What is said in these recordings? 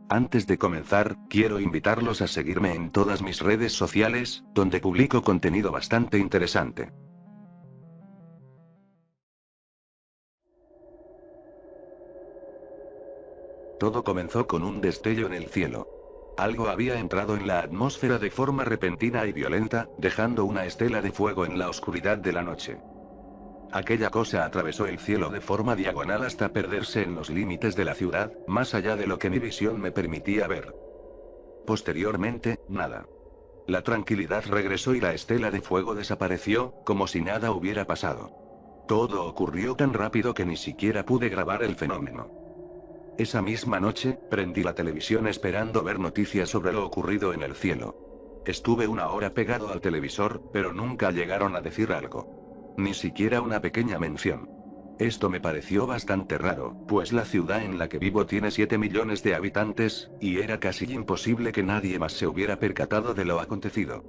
Antes de comenzar, quiero invitarlos a seguirme en todas mis redes sociales, donde publico contenido bastante interesante. Todo comenzó con un destello en el cielo. Algo había entrado en la atmósfera de forma repentina y violenta, dejando una estela de fuego en la oscuridad de la noche. Aquella cosa atravesó el cielo de forma diagonal hasta perderse en los límites de la ciudad, más allá de lo que mi visión me permitía ver. Posteriormente, nada. La tranquilidad regresó y la estela de fuego desapareció, como si nada hubiera pasado. Todo ocurrió tan rápido que ni siquiera pude grabar el fenómeno. Esa misma noche, prendí la televisión esperando ver noticias sobre lo ocurrido en el cielo. Estuve una hora pegado al televisor, pero nunca llegaron a decir algo. Ni siquiera una pequeña mención. Esto me pareció bastante raro, pues la ciudad en la que vivo tiene 7 millones de habitantes, y era casi imposible que nadie más se hubiera percatado de lo acontecido.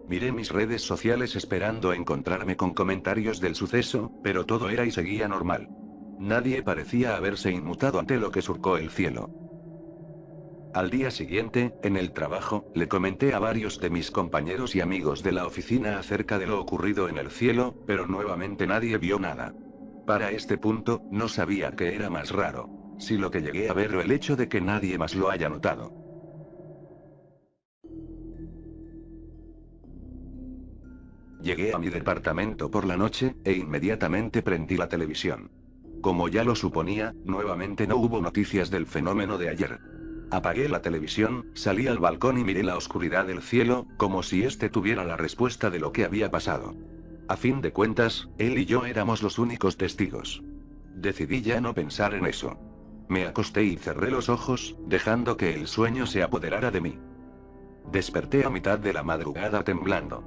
Miré mis redes sociales esperando encontrarme con comentarios del suceso, pero todo era y seguía normal. Nadie parecía haberse inmutado ante lo que surcó el cielo. Al día siguiente, en el trabajo, le comenté a varios de mis compañeros y amigos de la oficina acerca de lo ocurrido en el cielo, pero nuevamente nadie vio nada. Para este punto, no sabía qué era más raro. Si lo que llegué a ver o el hecho de que nadie más lo haya notado. Llegué a mi departamento por la noche, e inmediatamente prendí la televisión. Como ya lo suponía, nuevamente no hubo noticias del fenómeno de ayer. Apagué la televisión, salí al balcón y miré la oscuridad del cielo, como si este tuviera la respuesta de lo que había pasado. A fin de cuentas, él y yo éramos los únicos testigos. Decidí ya no pensar en eso. Me acosté y cerré los ojos, dejando que el sueño se apoderara de mí. Desperté a mitad de la madrugada temblando.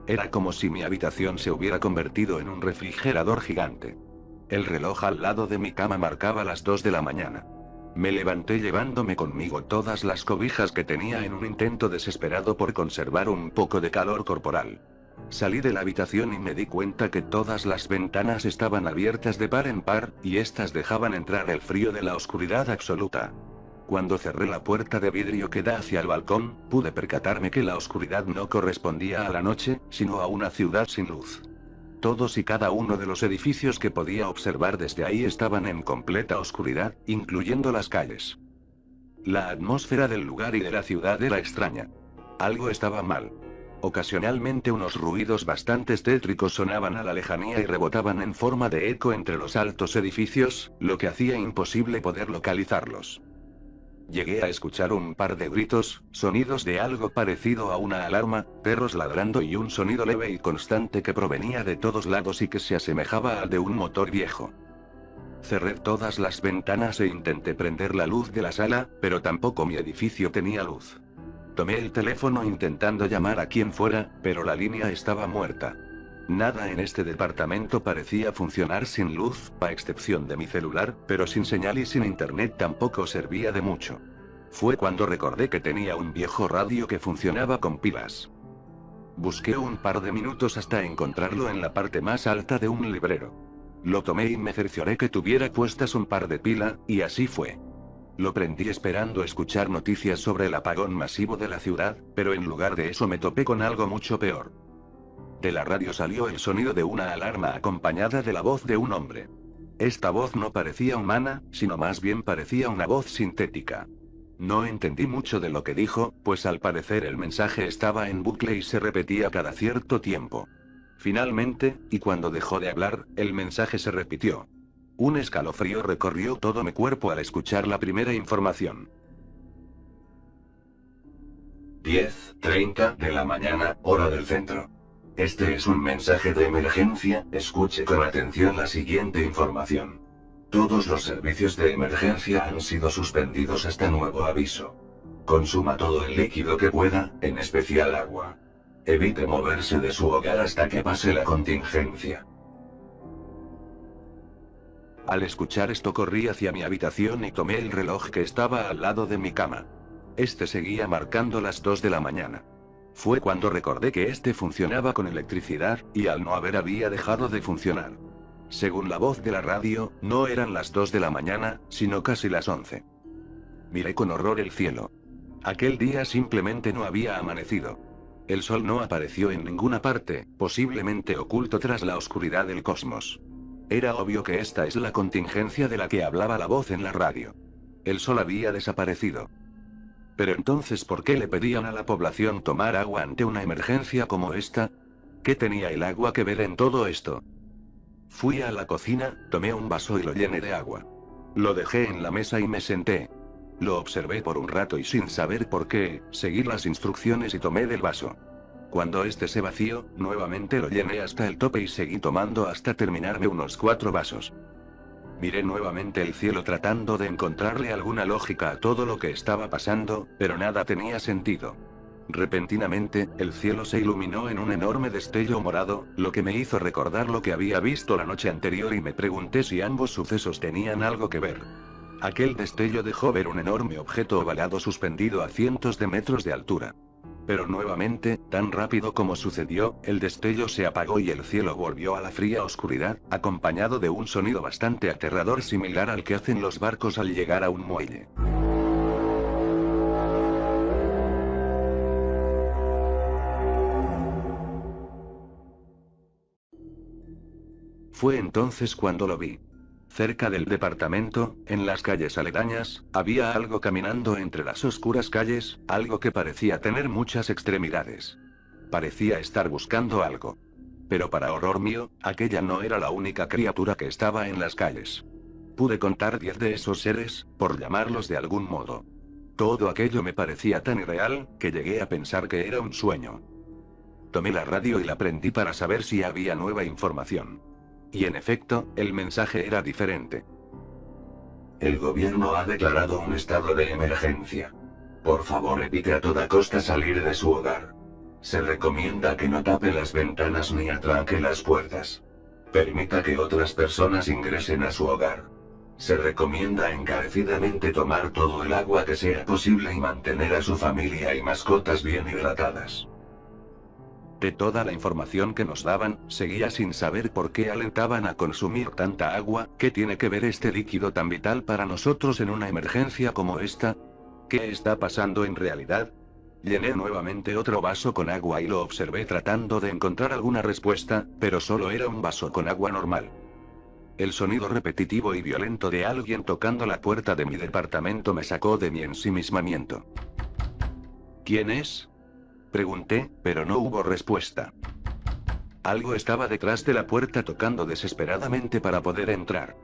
Era como si mi habitación se hubiera convertido en un refrigerador gigante. El reloj al lado de mi cama marcaba las 2 de la mañana. Me levanté llevándome conmigo todas las cobijas que tenía en un intento desesperado por conservar un poco de calor corporal. Salí de la habitación y me di cuenta que todas las ventanas estaban abiertas de par en par, y estas dejaban entrar el frío de la oscuridad absoluta. Cuando cerré la puerta de vidrio que da hacia el balcón, pude percatarme que la oscuridad no correspondía a la noche, sino a una ciudad sin luz. Todos y cada uno de los edificios que podía observar desde ahí estaban en completa oscuridad, incluyendo las calles. La atmósfera del lugar y de la ciudad era extraña. Algo estaba mal. Ocasionalmente unos ruidos bastante tétricos sonaban a la lejanía y rebotaban en forma de eco entre los altos edificios, lo que hacía imposible poder localizarlos. Llegué a escuchar un par de gritos, sonidos de algo parecido a una alarma, perros ladrando y un sonido leve y constante que provenía de todos lados y que se asemejaba al de un motor viejo. Cerré todas las ventanas e intenté prender la luz de la sala, pero tampoco mi edificio tenía luz. Tomé el teléfono intentando llamar a quien fuera, pero la línea estaba muerta. Nada en este departamento parecía funcionar sin luz, a excepción de mi celular, pero sin señal y sin internet tampoco servía de mucho. Fue cuando recordé que tenía un viejo radio que funcionaba con pilas. Busqué un par de minutos hasta encontrarlo en la parte más alta de un librero. Lo tomé y me cercioré que tuviera puestas un par de pila, y así fue. Lo prendí esperando escuchar noticias sobre el apagón masivo de la ciudad, pero en lugar de eso me topé con algo mucho peor. De la radio salió el sonido de una alarma acompañada de la voz de un hombre. Esta voz no parecía humana, sino más bien parecía una voz sintética. No entendí mucho de lo que dijo, pues al parecer el mensaje estaba en bucle y se repetía cada cierto tiempo. Finalmente, y cuando dejó de hablar, el mensaje se repitió. Un escalofrío recorrió todo mi cuerpo al escuchar la primera información. 10:30 de la mañana, hora del centro. Este es un mensaje de emergencia, escuche con atención la siguiente información. Todos los servicios de emergencia han sido suspendidos hasta nuevo aviso. Consuma todo el líquido que pueda, en especial agua. Evite moverse de su hogar hasta que pase la contingencia. Al escuchar esto corrí hacia mi habitación y tomé el reloj que estaba al lado de mi cama. Este seguía marcando las 2 de la mañana. Fue cuando recordé que este funcionaba con electricidad, y al no haber había dejado de funcionar. Según la voz de la radio, no eran las 2 de la mañana, sino casi las 11. Miré con horror el cielo. Aquel día simplemente no había amanecido. El sol no apareció en ninguna parte, posiblemente oculto tras la oscuridad del cosmos. Era obvio que esta es la contingencia de la que hablaba la voz en la radio. El sol había desaparecido. Pero entonces, ¿por qué le pedían a la población tomar agua ante una emergencia como esta? ¿Qué tenía el agua que ver en todo esto? Fui a la cocina, tomé un vaso y lo llené de agua. Lo dejé en la mesa y me senté. Lo observé por un rato y sin saber por qué, seguí las instrucciones y tomé del vaso. Cuando este se vació, nuevamente lo llené hasta el tope y seguí tomando hasta terminarme unos 4 vasos. Miré nuevamente el cielo tratando de encontrarle alguna lógica a todo lo que estaba pasando, pero nada tenía sentido. Repentinamente, el cielo se iluminó en un enorme destello morado, lo que me hizo recordar lo que había visto la noche anterior y me pregunté si ambos sucesos tenían algo que ver. Aquel destello dejó ver un enorme objeto ovalado suspendido a cientos de metros de altura. Pero nuevamente, tan rápido como sucedió, el destello se apagó y el cielo volvió a la fría oscuridad, acompañado de un sonido bastante aterrador similar al que hacen los barcos al llegar a un muelle. Fue entonces cuando lo vi. Cerca del departamento, en las calles aledañas, había algo caminando entre las oscuras calles, algo que parecía tener muchas extremidades. Parecía estar buscando algo. Pero para horror mío, aquella no era la única criatura que estaba en las calles. Pude contar 10 de esos seres, por llamarlos de algún modo. Todo aquello me parecía tan irreal, que llegué a pensar que era un sueño. Tomé la radio y la prendí para saber si había nueva información. Y en efecto, el mensaje era diferente. El gobierno ha declarado un estado de emergencia. Por favor, evite a toda costa salir de su hogar. Se recomienda que no tape las ventanas ni atranque las puertas. Permita que otras personas ingresen a su hogar. Se recomienda encarecidamente tomar todo el agua que sea posible y mantener a su familia y mascotas bien hidratadas. De toda la información que nos daban, seguía sin saber por qué alentaban a consumir tanta agua. ¿Qué tiene que ver este líquido tan vital para nosotros en una emergencia como esta? ¿Qué está pasando en realidad? Llené nuevamente otro vaso con agua y lo observé tratando de encontrar alguna respuesta, pero solo era un vaso con agua normal. El sonido repetitivo y violento de alguien tocando la puerta de mi departamento me sacó de mi ensimismamiento. ¿Quién es? Pregunté, pero no hubo respuesta. Algo estaba detrás de la puerta tocando desesperadamente para poder entrar.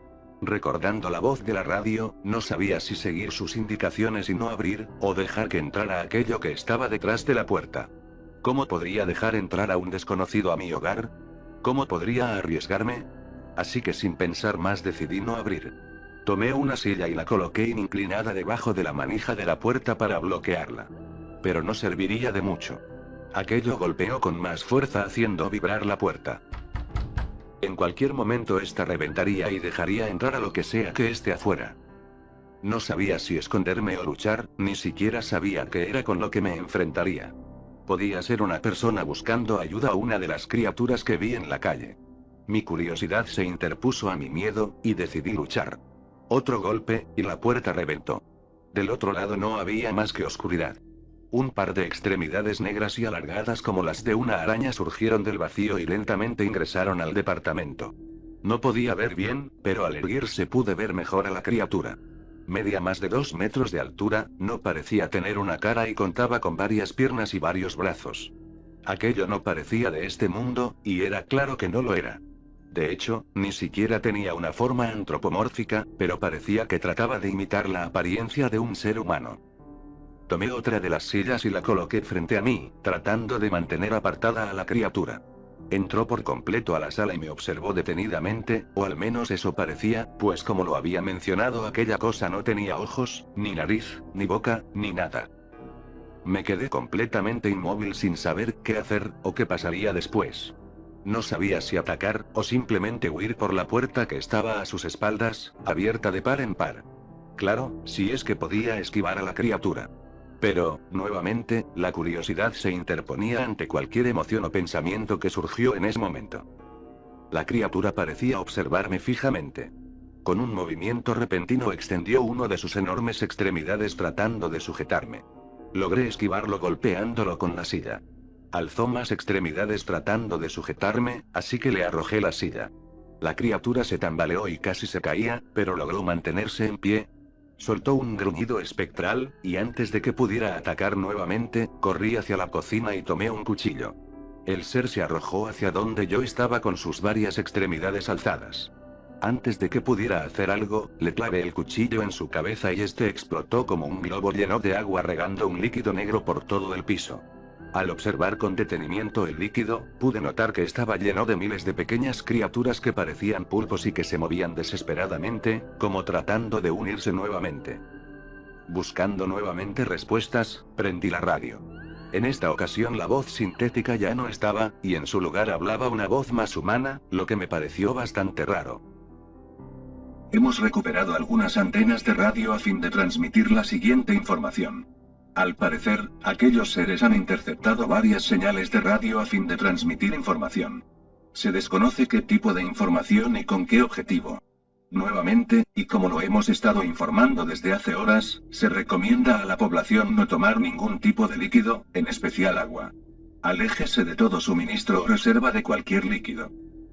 Recordando la voz de la radio, no sabía si seguir sus indicaciones y no abrir, o dejar que entrara aquello que estaba detrás de la puerta. ¿Cómo podría dejar entrar a un desconocido a mi hogar? ¿Cómo podría arriesgarme? Así que sin pensar más decidí no abrir. Tomé una silla y la coloqué inclinada debajo de la manija de la puerta para bloquearla. Pero no serviría de mucho. Aquello golpeó con más fuerza haciendo vibrar la puerta. En cualquier momento esta reventaría y dejaría entrar a lo que sea que esté afuera. No sabía si esconderme o luchar, ni siquiera sabía qué era con lo que me enfrentaría. Podía ser una persona buscando ayuda o una de las criaturas que vi en la calle. Mi curiosidad se interpuso a mi miedo, y decidí luchar. Otro golpe, y la puerta reventó. Del otro lado no había más que oscuridad. Un par de extremidades negras y alargadas como las de una araña surgieron del vacío y lentamente ingresaron al departamento. No podía ver bien, pero al erguirse pude ver mejor a la criatura. Medía más de 2 metros de altura, no parecía tener una cara y contaba con varias piernas y varios brazos. Aquello no parecía de este mundo, y era claro que no lo era. De hecho, ni siquiera tenía una forma antropomórfica, pero parecía que trataba de imitar la apariencia de un ser humano. Tomé otra de las sillas y la coloqué frente a mí, tratando de mantener apartada a la criatura. Entró por completo a la sala y me observó detenidamente, o al menos eso parecía, pues como lo había mencionado, aquella cosa no tenía ojos, ni nariz, ni boca, ni nada. Me quedé completamente inmóvil sin saber qué hacer, o qué pasaría después. No sabía si atacar, o simplemente huir por la puerta que estaba a sus espaldas, abierta de par en par. Claro, si es que podía esquivar a la criatura. Pero, nuevamente, la curiosidad se interponía ante cualquier emoción o pensamiento que surgió en ese momento. La criatura parecía observarme fijamente. Con un movimiento repentino extendió uno de sus enormes extremidades tratando de sujetarme. Logré esquivarlo golpeándolo con la silla. Alzó más extremidades tratando de sujetarme, así que le arrojé la silla. La criatura se tambaleó y casi se caía, pero logró mantenerse en pie. Soltó un gruñido espectral, y antes de que pudiera atacar nuevamente, corrí hacia la cocina y tomé un cuchillo. El ser se arrojó hacia donde yo estaba con sus varias extremidades alzadas. Antes de que pudiera hacer algo, le clavé el cuchillo en su cabeza y este explotó como un globo lleno de agua regando un líquido negro por todo el piso. Al observar con detenimiento el líquido, pude notar que estaba lleno de miles de pequeñas criaturas que parecían pulpos y que se movían desesperadamente, como tratando de unirse nuevamente. Buscando nuevamente respuestas, prendí la radio. En esta ocasión la voz sintética ya no estaba, y en su lugar hablaba una voz más humana, lo que me pareció bastante raro. Hemos recuperado algunas antenas de radio a fin de transmitir la siguiente información. Al parecer, aquellos seres han interceptado varias señales de radio a fin de transmitir información. Se desconoce qué tipo de información y con qué objetivo. Nuevamente, y como lo hemos estado informando desde hace horas, se recomienda a la población no tomar ningún tipo de líquido, en especial agua. Aléjese de todo suministro o reserva de cualquier líquido.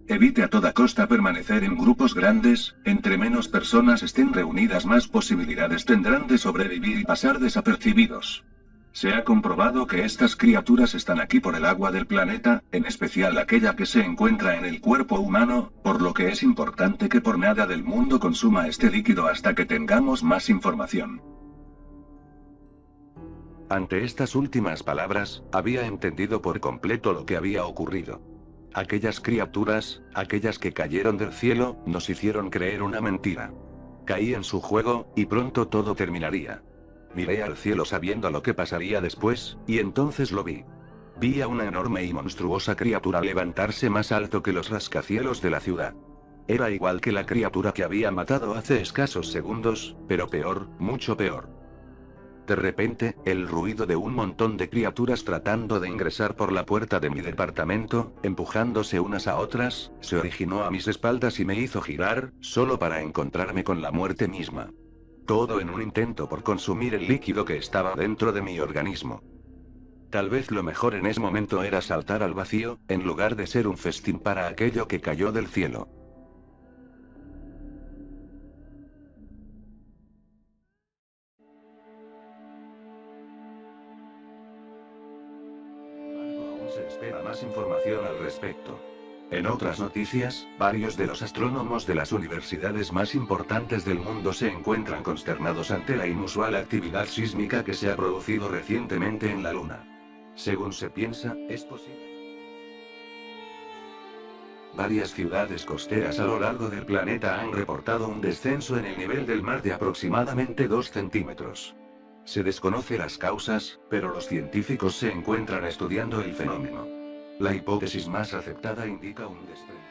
Evite a toda costa permanecer en grupos grandes, entre menos personas estén reunidas más posibilidades tendrán de sobrevivir y pasar desapercibidos. Se ha comprobado que estas criaturas están aquí por el agua del planeta, en especial aquella que se encuentra en el cuerpo humano, por lo que es importante que por nada del mundo consuma este líquido hasta que tengamos más información. Ante estas últimas palabras, había entendido por completo lo que había ocurrido. Aquellas criaturas, aquellas que cayeron del cielo, nos hicieron creer una mentira. Caí en su juego, y pronto todo terminaría. Miré al cielo sabiendo lo que pasaría después, y entonces lo vi. Vi a una enorme y monstruosa criatura levantarse más alto que los rascacielos de la ciudad. Era igual que la criatura que había matado hace escasos segundos, pero peor, mucho peor. De repente, el ruido de un montón de criaturas tratando de ingresar por la puerta de mi departamento, empujándose unas a otras, se originó a mis espaldas y me hizo girar, solo para encontrarme con la muerte misma. Todo en un intento por consumir el líquido que estaba dentro de mi organismo. Tal vez lo mejor en ese momento era saltar al vacío, en lugar de ser un festín para aquello que cayó del cielo. Se espera más información al respecto. En otras noticias, varios de los astrónomos de las universidades más importantes del mundo se encuentran consternados ante la inusual actividad sísmica que se ha producido recientemente en la Luna. Según se piensa, es posible. Varias ciudades costeras a lo largo del planeta han reportado un descenso en el nivel del mar de aproximadamente 2 centímetros. Se desconoce las causas, pero los científicos se encuentran estudiando el fenómeno. La hipótesis más aceptada indica un desprendimiento.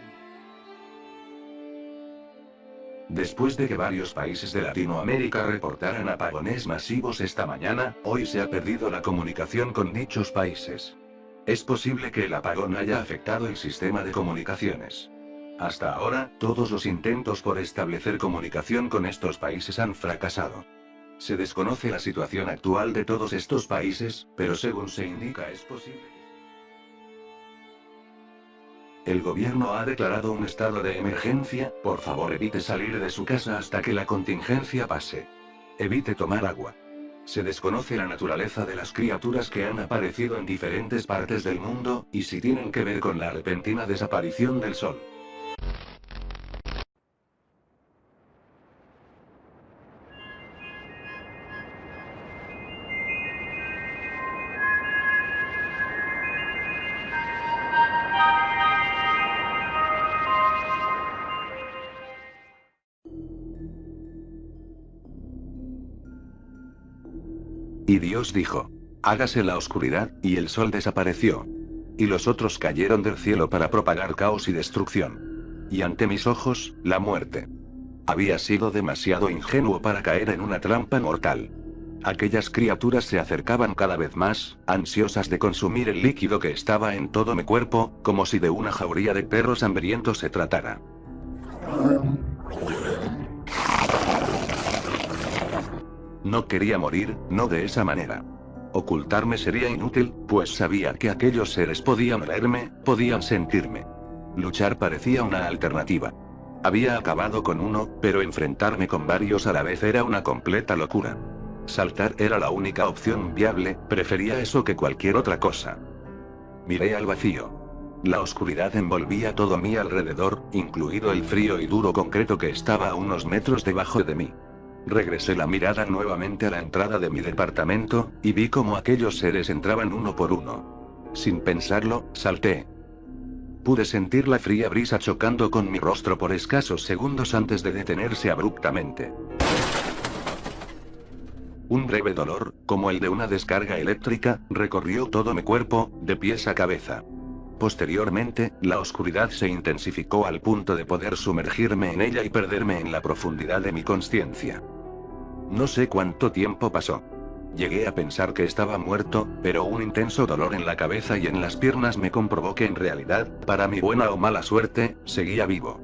Después de que varios países de Latinoamérica reportaran apagones masivos esta mañana, hoy se ha perdido la comunicación con dichos países. Es posible que el apagón haya afectado el sistema de comunicaciones. Hasta ahora, todos los intentos por establecer comunicación con estos países han fracasado. Se desconoce la situación actual de todos estos países, pero según se indica es posible. El gobierno ha declarado un estado de emergencia, por favor evite salir de su casa hasta que la contingencia pase. Evite tomar agua. Se desconoce la naturaleza de las criaturas que han aparecido en diferentes partes del mundo, y si tienen que ver con la repentina desaparición del sol. Y Dios dijo: hágase la oscuridad, y el sol desapareció. Y los otros cayeron del cielo para propagar caos y destrucción. Y ante mis ojos, la muerte. Había sido demasiado ingenuo para caer en una trampa mortal. Aquellas criaturas se acercaban cada vez más, ansiosas de consumir el líquido que estaba en todo mi cuerpo, como si de una jauría de perros hambrientos se tratara. No quería morir, no de esa manera. Ocultarme sería inútil, pues sabía que aquellos seres podían olerme, podían sentirme. Luchar parecía una alternativa. Había acabado con uno, pero enfrentarme con varios a la vez era una completa locura. Saltar era la única opción viable, prefería eso que cualquier otra cosa. Miré al vacío. La oscuridad envolvía todo mi alrededor, incluido el frío y duro concreto que estaba a unos metros debajo de mí. Regresé la mirada nuevamente a la entrada de mi departamento, y vi cómo aquellos seres entraban uno por uno. Sin pensarlo, salté. Pude sentir la fría brisa chocando con mi rostro por escasos segundos antes de detenerse abruptamente. Un breve dolor, como el de una descarga eléctrica, recorrió todo mi cuerpo, de pies a cabeza. Posteriormente, la oscuridad se intensificó al punto de poder sumergirme en ella y perderme en la profundidad de mi conciencia. No sé cuánto tiempo pasó. Llegué a pensar que estaba muerto, pero un intenso dolor en la cabeza y en las piernas me comprobó que en realidad, para mi buena o mala suerte, seguía vivo.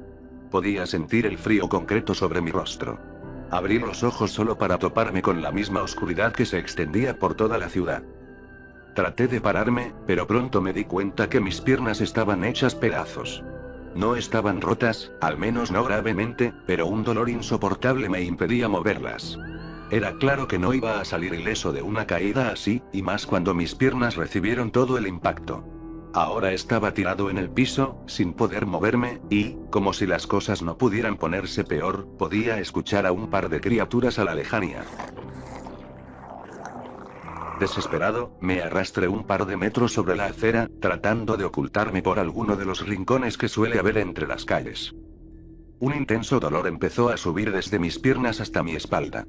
Podía sentir el frío concreto sobre mi rostro. Abrí los ojos solo para toparme con la misma oscuridad que se extendía por toda la ciudad. Traté de pararme, pero pronto me di cuenta que mis piernas estaban hechas pedazos. No estaban rotas, al menos no gravemente, pero un dolor insoportable me impedía moverlas. Era claro que no iba a salir ileso de una caída así, y más cuando mis piernas recibieron todo el impacto. Ahora estaba tirado en el piso, sin poder moverme, y, como si las cosas no pudieran ponerse peor, podía escuchar a un par de criaturas a la lejanía. Desesperado, me arrastré un par de metros sobre la acera, tratando de ocultarme por alguno de los rincones que suele haber entre las calles. Un intenso dolor empezó a subir desde mis piernas hasta mi espalda.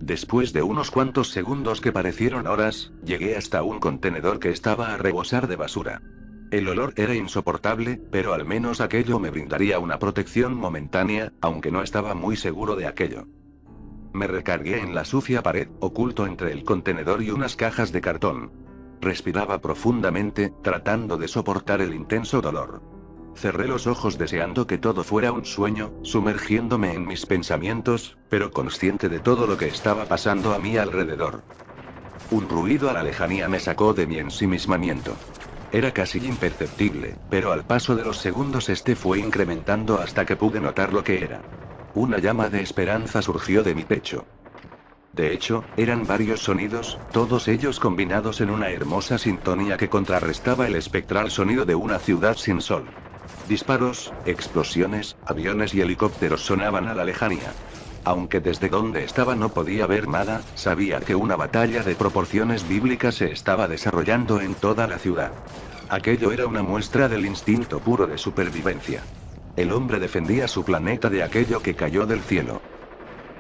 Después de unos cuantos segundos que parecieron horas, llegué hasta un contenedor que estaba a rebosar de basura. El olor era insoportable, pero al menos aquello me brindaría una protección momentánea, aunque no estaba muy seguro de aquello. Me recargué en la sucia pared, oculto entre el contenedor y unas cajas de cartón. Respiraba profundamente, tratando de soportar el intenso dolor. Cerré los ojos deseando que todo fuera un sueño, sumergiéndome en mis pensamientos, pero consciente de todo lo que estaba pasando a mi alrededor. Un ruido a la lejanía me sacó de mi ensimismamiento. Era casi imperceptible, pero al paso de los segundos este fue incrementando hasta que pude notar lo que era. Una llama de esperanza surgió de mi pecho. De hecho, eran varios sonidos, todos ellos combinados en una hermosa sintonía que contrarrestaba el espectral sonido de una ciudad sin sol. Disparos, explosiones, aviones y helicópteros sonaban a la lejanía. Aunque desde donde estaba no podía ver nada, sabía que una batalla de proporciones bíblicas se estaba desarrollando en toda la ciudad. Aquello era una muestra del instinto puro de supervivencia. El hombre defendía su planeta de aquello que cayó del cielo.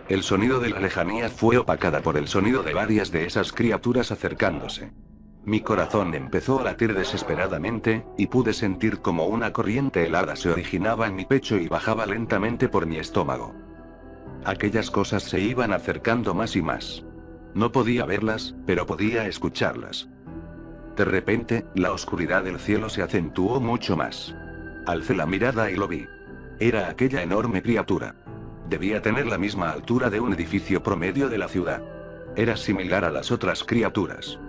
El sonido de la lejanía fue opacada por el sonido de varias de esas criaturas acercándose. Mi corazón empezó a latir desesperadamente, y pude sentir como una corriente helada se originaba en mi pecho y bajaba lentamente por mi estómago. Aquellas cosas se iban acercando más y más. No podía verlas, pero podía escucharlas. De repente, la oscuridad del cielo se acentuó mucho más. Alcé la mirada y lo vi. Era aquella enorme criatura. Debía tener la misma altura de un edificio promedio de la ciudad. Era similar a las otras criaturas.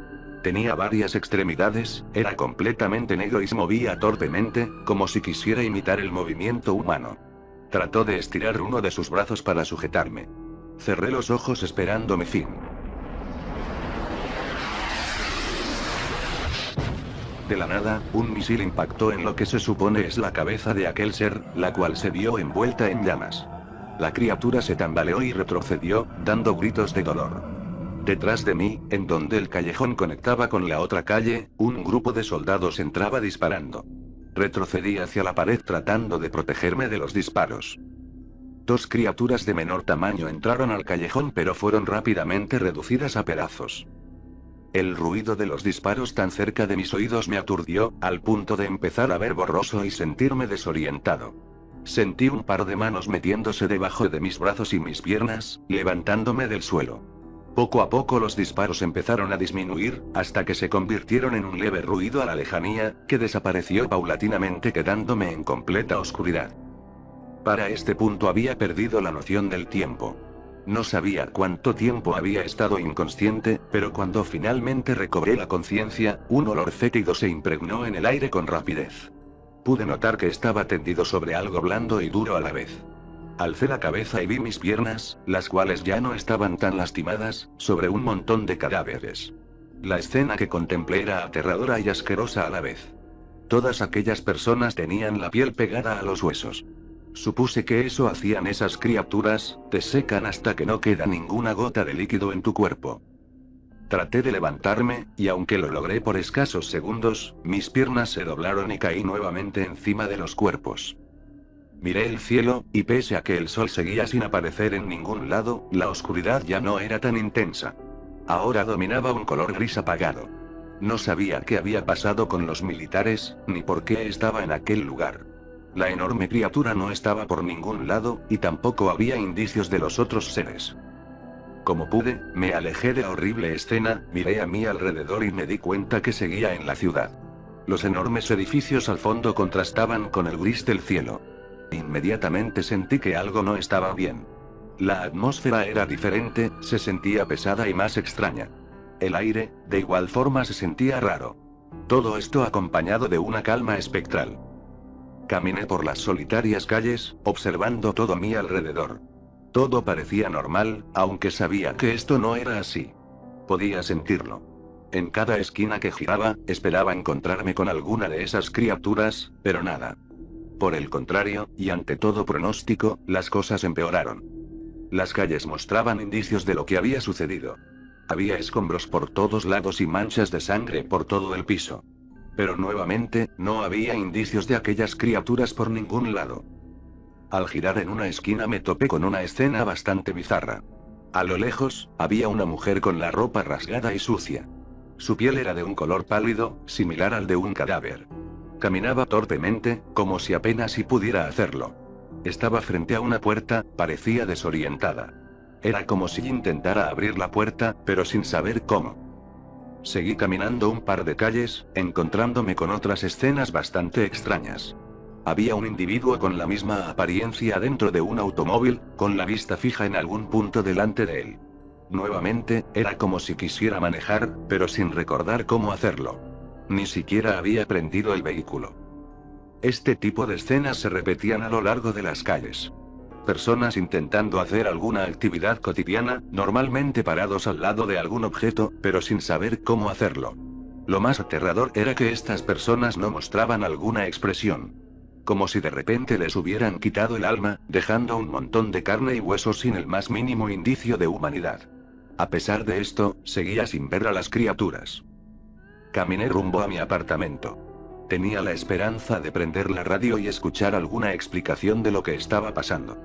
Tenía varias extremidades, era completamente negro y se movía torpemente, como si quisiera imitar el movimiento humano. Trató de estirar uno de sus brazos para sujetarme. Cerré los ojos esperando mi fin. De la nada, un misil impactó en lo que se supone es la cabeza de aquel ser, la cual se vio envuelta en llamas. La criatura se tambaleó y retrocedió, dando gritos de dolor. Detrás de mí, en donde el callejón conectaba con la otra calle, un grupo de soldados entraba disparando. Retrocedí hacia la pared tratando de protegerme de los disparos. Dos criaturas de menor tamaño entraron al callejón pero fueron rápidamente reducidas a pedazos. El ruido de los disparos tan cerca de mis oídos me aturdió, al punto de empezar a ver borroso y sentirme desorientado. Sentí un par de manos metiéndose debajo de mis brazos y mis piernas, levantándome del suelo. Poco a poco los disparos empezaron a disminuir, hasta que se convirtieron en un leve ruido a la lejanía, que desapareció paulatinamente quedándome en completa oscuridad. Para este punto había perdido la noción del tiempo. No sabía cuánto tiempo había estado inconsciente, pero cuando finalmente recobré la conciencia, un olor fétido se impregnó en el aire con rapidez. Pude notar que estaba tendido sobre algo blando y duro a la vez. Alcé la cabeza y vi mis piernas, las cuales ya no estaban tan lastimadas, sobre un montón de cadáveres. La escena que contemplé era aterradora y asquerosa a la vez. Todas aquellas personas tenían la piel pegada a los huesos. Supuse que eso hacían esas criaturas, te secan hasta que no queda ninguna gota de líquido en tu cuerpo. Traté de levantarme, y aunque lo logré por escasos segundos, mis piernas se doblaron y caí nuevamente encima de los cuerpos. Miré el cielo, y pese a que el sol seguía sin aparecer en ningún lado, la oscuridad ya no era tan intensa. Ahora dominaba un color gris apagado. No sabía qué había pasado con los militares, ni por qué estaba en aquel lugar. La enorme criatura no estaba por ningún lado, y tampoco había indicios de los otros seres. Como pude, me alejé de la horrible escena, miré a mi alrededor y me di cuenta que seguía en la ciudad. Los enormes edificios al fondo contrastaban con el gris del cielo. Inmediatamente sentí que algo no estaba bien. La atmósfera era diferente, se sentía pesada y más extraña. El aire, de igual forma, se sentía raro. Todo esto acompañado de una calma espectral. Caminé por las solitarias calles, observando todo a mi alrededor. Todo parecía normal, aunque sabía que esto no era así. Podía sentirlo. En cada esquina que giraba, esperaba encontrarme con alguna de esas criaturas, pero nada. Por el contrario, y ante todo pronóstico, las cosas empeoraron. Las calles mostraban indicios de lo que había sucedido. Había escombros por todos lados y manchas de sangre por todo el piso. Pero nuevamente, no había indicios de aquellas criaturas por ningún lado. Al girar en una esquina me topé con una escena bastante bizarra. A lo lejos, había una mujer con la ropa rasgada y sucia. Su piel era de un color pálido, similar al de un cadáver. Caminaba torpemente, como si apenas si pudiera hacerlo. Estaba frente a una puerta, parecía desorientada. Era como si intentara abrir la puerta, pero sin saber cómo. Seguí caminando un par de calles, encontrándome con otras escenas bastante extrañas. Había un individuo con la misma apariencia dentro de un automóvil, con la vista fija en algún punto delante de él. Nuevamente, era como si quisiera manejar, pero sin recordar cómo hacerlo. Ni siquiera había prendido el vehículo. Este tipo de escenas se repetían a lo largo de las calles. Personas intentando hacer alguna actividad cotidiana, normalmente parados al lado de algún objeto, pero sin saber cómo hacerlo. Lo más aterrador era que estas personas no mostraban alguna expresión. Como si de repente les hubieran quitado el alma, dejando un montón de carne y huesos sin el más mínimo indicio de humanidad. A pesar de esto, seguía sin ver a las criaturas. Caminé rumbo a mi apartamento. Tenía la esperanza de prender la radio y escuchar alguna explicación de lo que estaba pasando.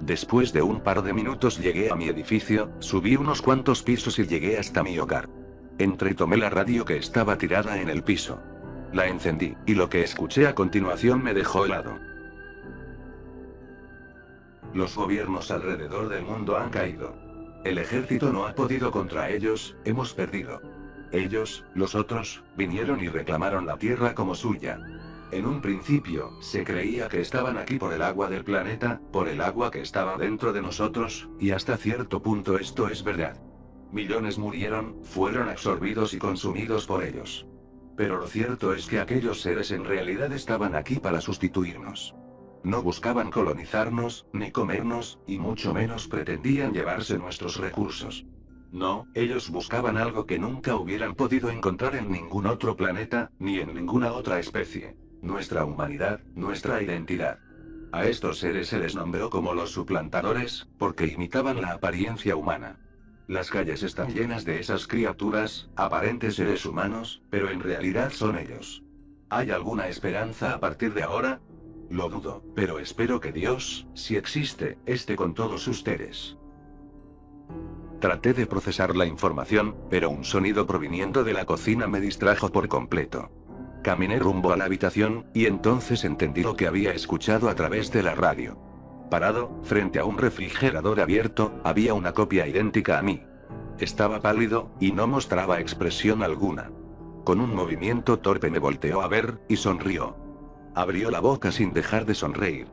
Después de un par de minutos llegué a mi edificio, subí unos cuantos pisos y llegué hasta mi hogar. Entré y tomé la radio que estaba tirada en el piso. La encendí, y lo que escuché a continuación me dejó helado. Los gobiernos alrededor del mundo han caído. El ejército no ha podido contra ellos, hemos perdido. Ellos, los otros, vinieron y reclamaron la Tierra como suya. En un principio, se creía que estaban aquí por el agua del planeta, por el agua que estaba dentro de nosotros, y hasta cierto punto esto es verdad. Millones murieron, fueron absorbidos y consumidos por ellos. Pero lo cierto es que aquellos seres en realidad estaban aquí para sustituirnos. No buscaban colonizarnos, ni comernos, y mucho menos pretendían llevarse nuestros recursos. No, ellos buscaban algo que nunca hubieran podido encontrar en ningún otro planeta, ni en ninguna otra especie. Nuestra humanidad, nuestra identidad. A estos seres se les nombró como los suplantadores, porque imitaban la apariencia humana. Las calles están llenas de esas criaturas, aparentes seres humanos, pero en realidad son ellos. ¿Hay alguna esperanza a partir de ahora? Lo dudo, pero espero que Dios, si existe, esté con todos ustedes. Traté de procesar la información, pero un sonido proviniendo de la cocina me distrajo por completo. Caminé rumbo a la habitación, y entonces entendí lo que había escuchado a través de la radio. Parado, frente a un refrigerador abierto, había una copia idéntica a mí. Estaba pálido, y no mostraba expresión alguna. Con un movimiento torpe me volteó a ver, y sonrió. Abrió la boca sin dejar de sonreír.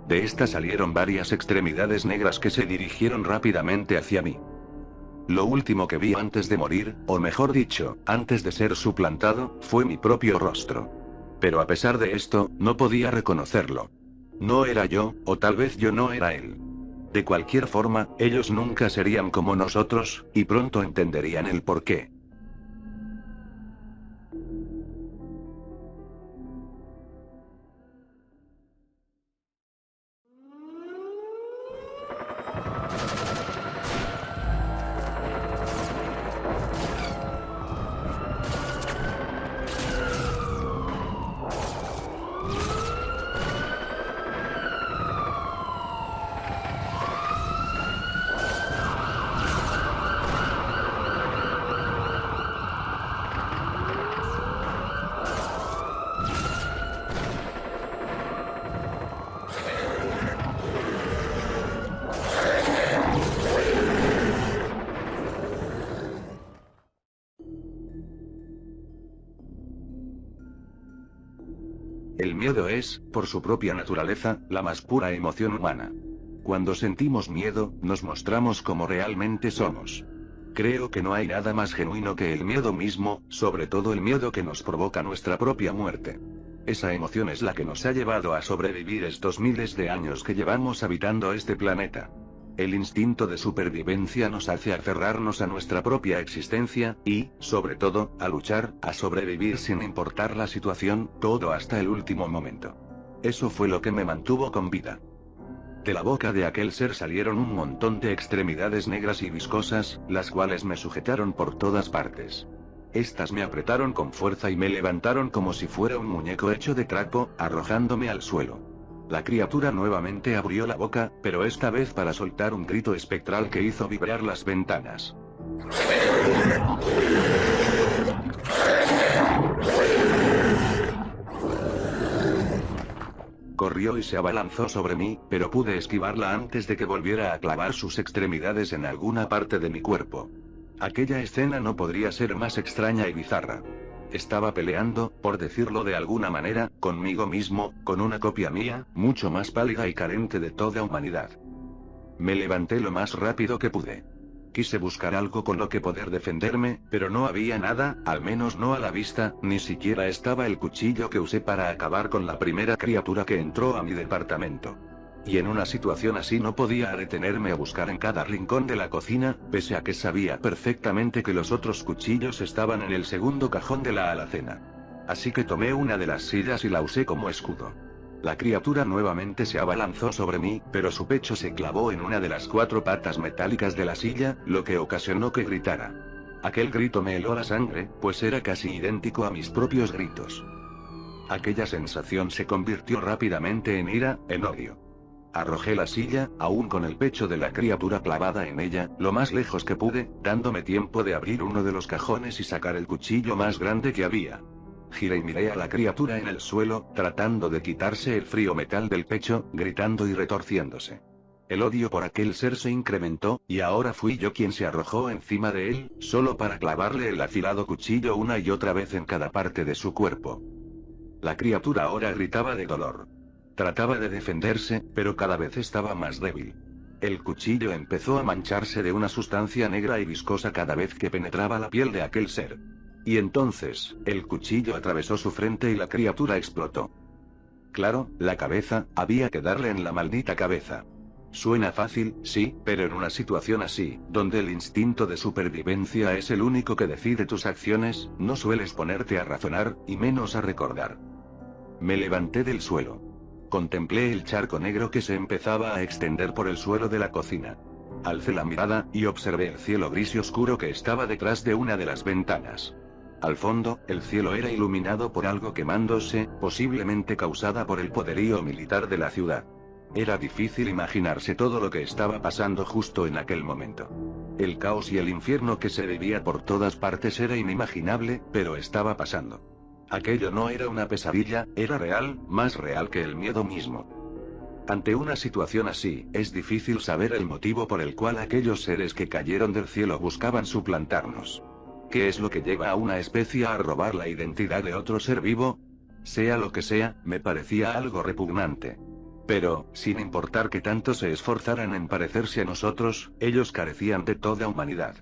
De esta salieron varias extremidades negras que se dirigieron rápidamente hacia mí. Lo último que vi antes de morir, o mejor dicho, antes de ser suplantado, fue mi propio rostro. Pero a pesar de esto, no podía reconocerlo. No era yo, o tal vez yo no era él. De cualquier forma, ellos nunca serían como nosotros, y pronto entenderían el porqué. El miedo es, por su propia naturaleza, la más pura emoción humana. Cuando sentimos miedo, nos mostramos como realmente somos. Creo que no hay nada más genuino que el miedo mismo, sobre todo el miedo que nos provoca nuestra propia muerte. Esa emoción es la que nos ha llevado a sobrevivir estos miles de años que llevamos habitando este planeta. El instinto de supervivencia nos hace aferrarnos a nuestra propia existencia, y, sobre todo, a luchar, a sobrevivir sin importar la situación, todo hasta el último momento. Eso fue lo que me mantuvo con vida. De la boca de aquel ser salieron un montón de extremidades negras y viscosas, las cuales me sujetaron por todas partes. Estas me apretaron con fuerza y me levantaron como si fuera un muñeco hecho de trapo, arrojándome al suelo. La criatura nuevamente abrió la boca, pero esta vez para soltar un grito espectral que hizo vibrar las ventanas. Corrió y se abalanzó sobre mí, pero pude esquivarla antes de que volviera a clavar sus extremidades en alguna parte de mi cuerpo. Aquella escena no podría ser más extraña y bizarra. Estaba peleando, por decirlo de alguna manera, conmigo mismo, con una copia mía, mucho más pálida y carente de toda humanidad. Me levanté lo más rápido que pude. Quise buscar algo con lo que poder defenderme, pero no había nada, al menos no a la vista, ni siquiera estaba el cuchillo que usé para acabar con la primera criatura que entró a mi departamento. Y en una situación así no podía detenerme a buscar en cada rincón de la cocina, pese a que sabía perfectamente que los otros cuchillos estaban en el segundo cajón de la alacena. Así que tomé una de las sillas y la usé como escudo. La criatura nuevamente se abalanzó sobre mí, pero su pecho se clavó en una de las 4 patas metálicas de la silla, lo que ocasionó que gritara. Aquel grito me heló la sangre, pues era casi idéntico a mis propios gritos. Aquella sensación se convirtió rápidamente en ira, en odio. Arrojé la silla, aún con el pecho de la criatura clavada en ella, lo más lejos que pude, dándome tiempo de abrir uno de los cajones y sacar el cuchillo más grande que había. Giré y miré a la criatura en el suelo, tratando de quitarse el frío metal del pecho, gritando y retorciéndose. El odio por aquel ser se incrementó, y ahora fui yo quien se arrojó encima de él, solo para clavarle el afilado cuchillo una y otra vez en cada parte de su cuerpo. La criatura ahora gritaba de dolor. Trataba de defenderse, pero cada vez estaba más débil. El cuchillo empezó a mancharse de una sustancia negra y viscosa cada vez que penetraba la piel de aquel ser. Y entonces, el cuchillo atravesó su frente y la criatura explotó. Claro, la cabeza, había que darle en la maldita cabeza. Suena fácil, sí, pero en una situación así, donde el instinto de supervivencia es el único que decide tus acciones, no sueles ponerte a razonar, y menos a recordar. Me levanté del suelo. Contemplé el charco negro que se empezaba a extender por el suelo de la cocina. Alcé la mirada, y observé el cielo gris y oscuro que estaba detrás de una de las ventanas. Al fondo, el cielo era iluminado por algo quemándose, posiblemente causada por el poderío militar de la ciudad. Era difícil imaginarse todo lo que estaba pasando justo en aquel momento. El caos y el infierno que se vivía por todas partes era inimaginable, pero estaba pasando. Aquello no era una pesadilla, era real, más real que el miedo mismo. Ante una situación así, es difícil saber el motivo por el cual aquellos seres que cayeron del cielo buscaban suplantarnos. ¿Qué es lo que lleva a una especie a robar la identidad de otro ser vivo? Sea lo que sea, me parecía algo repugnante. Pero, sin importar que tanto se esforzaran en parecerse a nosotros, ellos carecían de toda humanidad.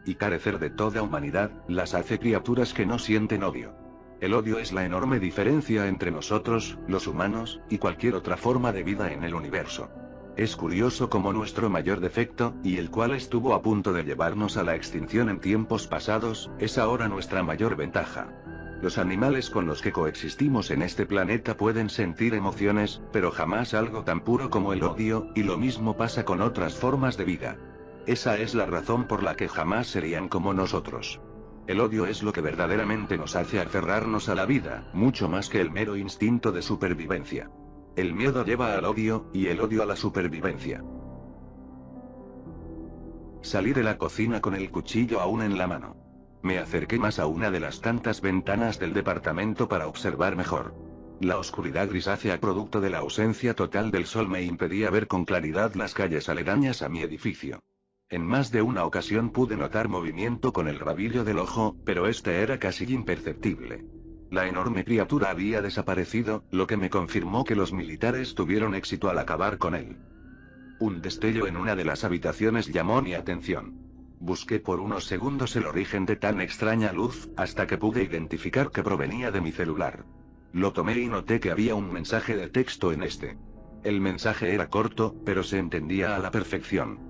Y carecer de toda humanidad, las hace criaturas que no sienten odio. El odio es la enorme diferencia entre nosotros, los humanos, y cualquier otra forma de vida en el universo. Es curioso cómo nuestro mayor defecto, y el cual estuvo a punto de llevarnos a la extinción en tiempos pasados, es ahora nuestra mayor ventaja. Los animales con los que coexistimos en este planeta pueden sentir emociones, pero jamás algo tan puro como el odio, y lo mismo pasa con otras formas de vida. Esa es la razón por la que jamás serían como nosotros. El odio es lo que verdaderamente nos hace aferrarnos a la vida, mucho más que el mero instinto de supervivencia. El miedo lleva al odio, y el odio a la supervivencia. Salí de la cocina con el cuchillo aún en la mano. Me acerqué más a una de las tantas ventanas del departamento para observar mejor. La oscuridad grisácea producto de la ausencia total del sol me impedía ver con claridad las calles aledañas a mi edificio. En más de una ocasión pude notar movimiento con el rabillo del ojo, pero este era casi imperceptible. La enorme criatura había desaparecido, lo que me confirmó que los militares tuvieron éxito al acabar con él. Un destello en una de las habitaciones llamó mi atención. Busqué por unos segundos el origen de tan extraña luz, hasta que pude identificar que provenía de mi celular. Lo tomé y noté que había un mensaje de texto en este. El mensaje era corto, pero se entendía a la perfección.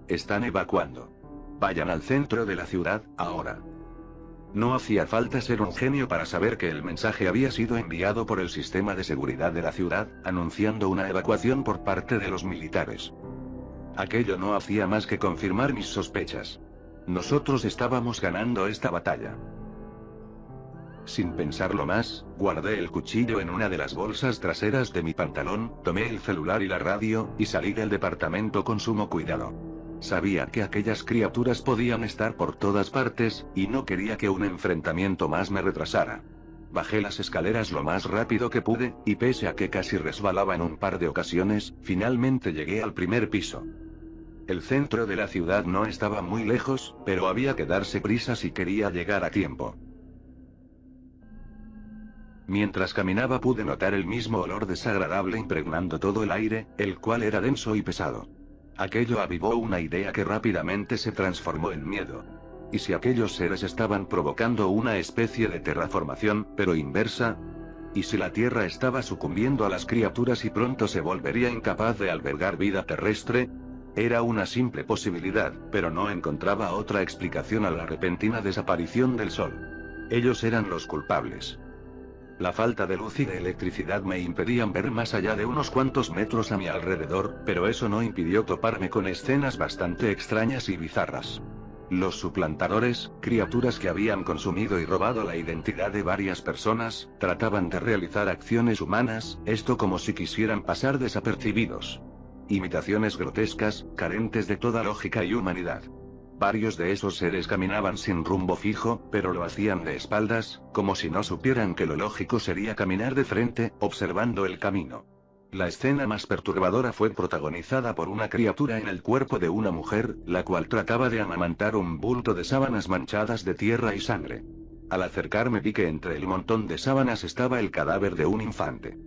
Están evacuando. Vayan al centro de la ciudad, ahora. No hacía falta ser un genio para saber que el mensaje había sido enviado por el sistema de seguridad de la ciudad, anunciando una evacuación por parte de los militares. Aquello no hacía más que confirmar mis sospechas. Nosotros estábamos ganando esta batalla. Sin pensarlo más, guardé el cuchillo en una de las bolsas traseras de mi pantalón, tomé el celular y la radio, y salí del departamento con sumo cuidado. Sabía que aquellas criaturas podían estar por todas partes, y no quería que un enfrentamiento más me retrasara. Bajé las escaleras lo más rápido que pude, y pese a que casi resbalaba en un par de ocasiones, finalmente llegué al primer piso. El centro de la ciudad no estaba muy lejos, pero había que darse prisa si quería llegar a tiempo. Mientras caminaba pude notar el mismo olor desagradable impregnando todo el aire, el cual era denso y pesado. Aquello avivó una idea que rápidamente se transformó en miedo. ¿Y si aquellos seres estaban provocando una especie de terraformación, pero inversa? ¿Y si la Tierra estaba sucumbiendo a las criaturas y pronto se volvería incapaz de albergar vida terrestre? Era una simple posibilidad, pero no encontraba otra explicación a la repentina desaparición del sol. Ellos eran los culpables. La falta de luz y de electricidad me impedían ver más allá de unos cuantos metros a mi alrededor, pero eso no impidió toparme con escenas bastante extrañas y bizarras. Los suplantadores, criaturas que habían consumido y robado la identidad de varias personas, trataban de realizar acciones humanas, esto como si quisieran pasar desapercibidos. Imitaciones grotescas, carentes de toda lógica y humanidad. Varios de esos seres caminaban sin rumbo fijo, pero lo hacían de espaldas, como si no supieran que lo lógico sería caminar de frente, observando el camino. La escena más perturbadora fue protagonizada por una criatura en el cuerpo de una mujer, la cual trataba de amamantar un bulto de sábanas manchadas de tierra y sangre. Al acercarme vi que entre el montón de sábanas estaba el cadáver de un infante.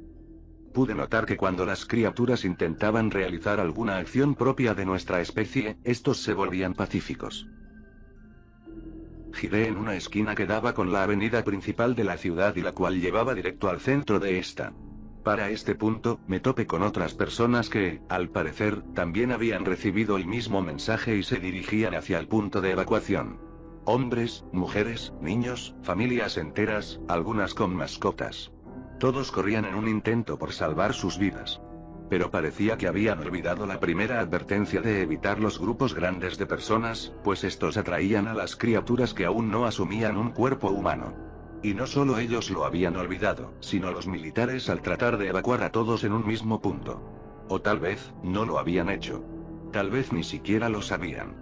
Pude notar que cuando las criaturas intentaban realizar alguna acción propia de nuestra especie, estos se volvían pacíficos. Giré en una esquina que daba con la avenida principal de la ciudad y la cual llevaba directo al centro de esta. Para este punto, me topé con otras personas que, al parecer, también habían recibido el mismo mensaje y se dirigían hacia el punto de evacuación. Hombres, mujeres, niños, familias enteras, algunas con mascotas. Todos corrían en un intento por salvar sus vidas. Pero parecía que habían olvidado la primera advertencia de evitar los grupos grandes de personas, pues estos atraían a las criaturas que aún no asumían un cuerpo humano. Y no solo ellos lo habían olvidado, sino los militares al tratar de evacuar a todos en un mismo punto. O tal vez, no lo habían hecho. Tal vez ni siquiera lo sabían.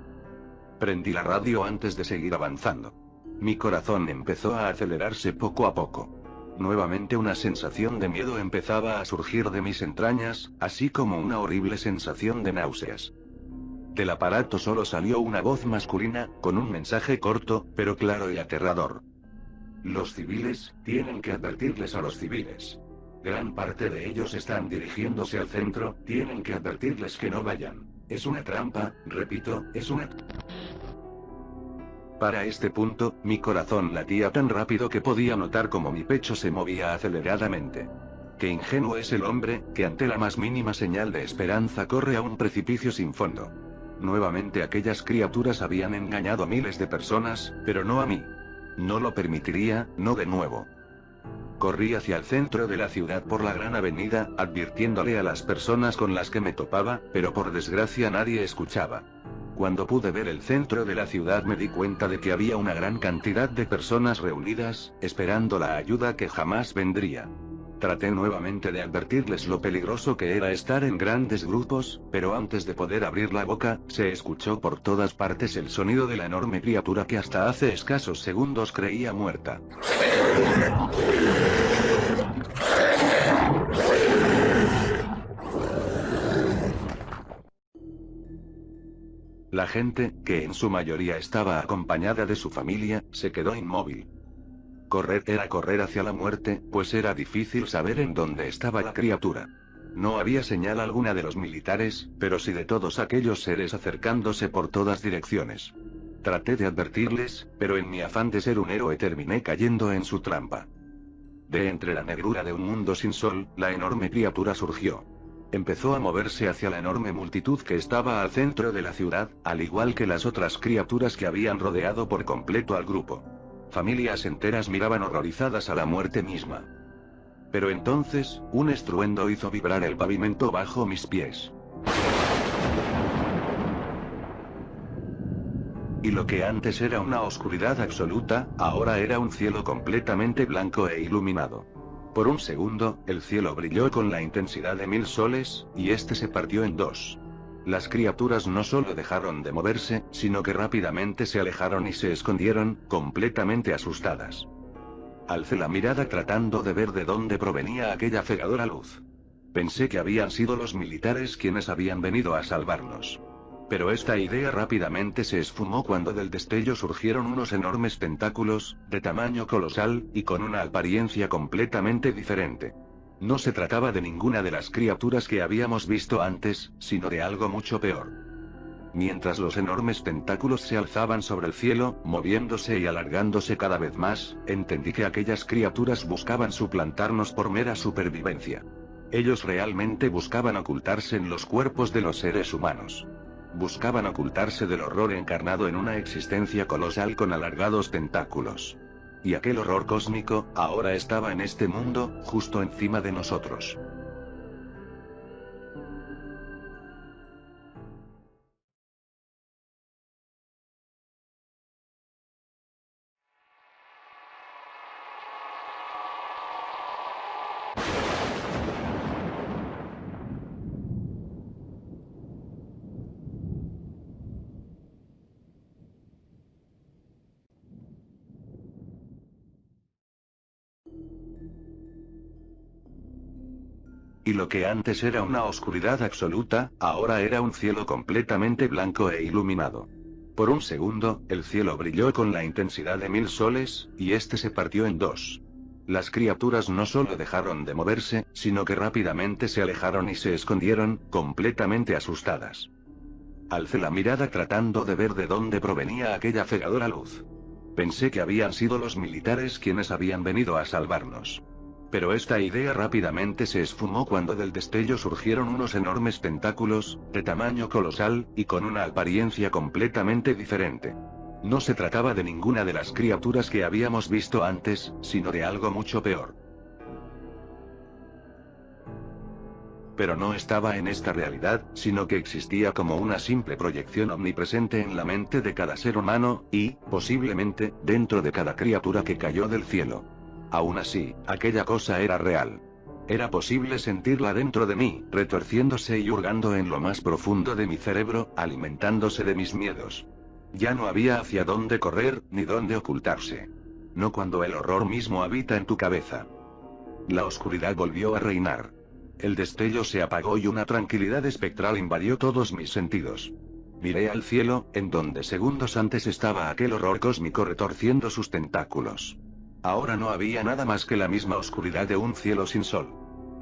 Prendí la radio antes de seguir avanzando. Mi corazón empezó a acelerarse poco a poco. Nuevamente una sensación de miedo empezaba a surgir de mis entrañas, así como una horrible sensación de náuseas. Del aparato solo salió una voz masculina, con un mensaje corto, pero claro y aterrador. Los civiles, tienen que advertirles a los civiles. Gran parte de ellos están dirigiéndose al centro, tienen que advertirles que no vayan. Es una trampa, repito, es una... Para este punto, mi corazón latía tan rápido que podía notar cómo mi pecho se movía aceleradamente. Qué ingenuo es el hombre, que ante la más mínima señal de esperanza corre a un precipicio sin fondo. Nuevamente aquellas criaturas habían engañado a miles de personas, pero no a mí. No lo permitiría, no de nuevo. Corrí hacia el centro de la ciudad por la gran avenida, advirtiéndole a las personas con las que me topaba, pero por desgracia nadie escuchaba. Cuando pude ver el centro de la ciudad me di cuenta de que había una gran cantidad de personas reunidas, esperando la ayuda que jamás vendría. Traté nuevamente de advertirles lo peligroso que era estar en grandes grupos, pero antes de poder abrir la boca, se escuchó por todas partes el sonido de la enorme criatura que hasta hace escasos segundos creía muerta. La gente, que en su mayoría estaba acompañada de su familia, se quedó inmóvil. Correr era correr hacia la muerte, pues era difícil saber en dónde estaba la criatura. No había señal alguna de los militares, pero sí de todos aquellos seres acercándose por todas direcciones. Traté de advertirles, pero en mi afán de ser un héroe terminé cayendo en su trampa. De entre la negrura de un mundo sin sol, la enorme criatura surgió. Empezó a moverse hacia la enorme multitud que estaba al centro de la ciudad, al igual que las otras criaturas que habían rodeado por completo al grupo. Familias enteras miraban horrorizadas a la muerte misma. Pero entonces, un estruendo hizo vibrar el pavimento bajo mis pies. Y lo que antes era una oscuridad absoluta, ahora era un cielo completamente blanco e iluminado. Por un segundo, el cielo brilló con la intensidad de 1000 soles, y este se partió en dos. Las criaturas no solo dejaron de moverse, sino que rápidamente se alejaron y se escondieron, completamente asustadas. Alcé la mirada tratando de ver de dónde provenía aquella cegadora luz. Pensé que habían sido los militares quienes habían venido a salvarnos. Pero esta idea rápidamente se esfumó cuando del destello surgieron unos enormes tentáculos, de tamaño colosal, y con una apariencia completamente diferente. No se trataba de ninguna de las criaturas que habíamos visto antes, sino de algo mucho peor. Mientras los enormes tentáculos se alzaban sobre el cielo, moviéndose y alargándose cada vez más, entendí que aquellas criaturas buscaban suplantarnos por mera supervivencia. Ellos realmente buscaban ocultarse en los cuerpos de los seres humanos. Buscaban ocultarse del horror encarnado en una existencia colosal con alargados tentáculos. Y aquel horror cósmico, ahora estaba en este mundo, justo encima de nosotros. Y lo que antes era una oscuridad absoluta, ahora era un cielo completamente blanco e iluminado. Por un segundo, el cielo brilló con la intensidad de 1000 soles, y este se partió en dos. Las criaturas no solo dejaron de moverse, sino que rápidamente se alejaron y se escondieron, completamente asustadas. Alcé la mirada tratando de ver de dónde provenía aquella cegadora luz. Pensé que habían sido los militares quienes habían venido a salvarnos. Pero esta idea rápidamente se esfumó cuando del destello surgieron unos enormes tentáculos, de tamaño colosal, y con una apariencia completamente diferente. No se trataba de ninguna de las criaturas que habíamos visto antes, sino de algo mucho peor. Pero no estaba en esta realidad, sino que existía como una simple proyección omnipresente en la mente de cada ser humano, y, posiblemente, dentro de cada criatura que cayó del cielo. Aún así, aquella cosa era real. Era posible sentirla dentro de mí, retorciéndose y hurgando en lo más profundo de mi cerebro, alimentándose de mis miedos. Ya no había hacia dónde correr, ni dónde ocultarse. No cuando el horror mismo habita en tu cabeza. La oscuridad volvió a reinar. El destello se apagó y una tranquilidad espectral invadió todos mis sentidos. Miré al cielo, en donde segundos antes estaba aquel horror cósmico retorciendo sus tentáculos. Ahora no había nada más que la misma oscuridad de un cielo sin sol.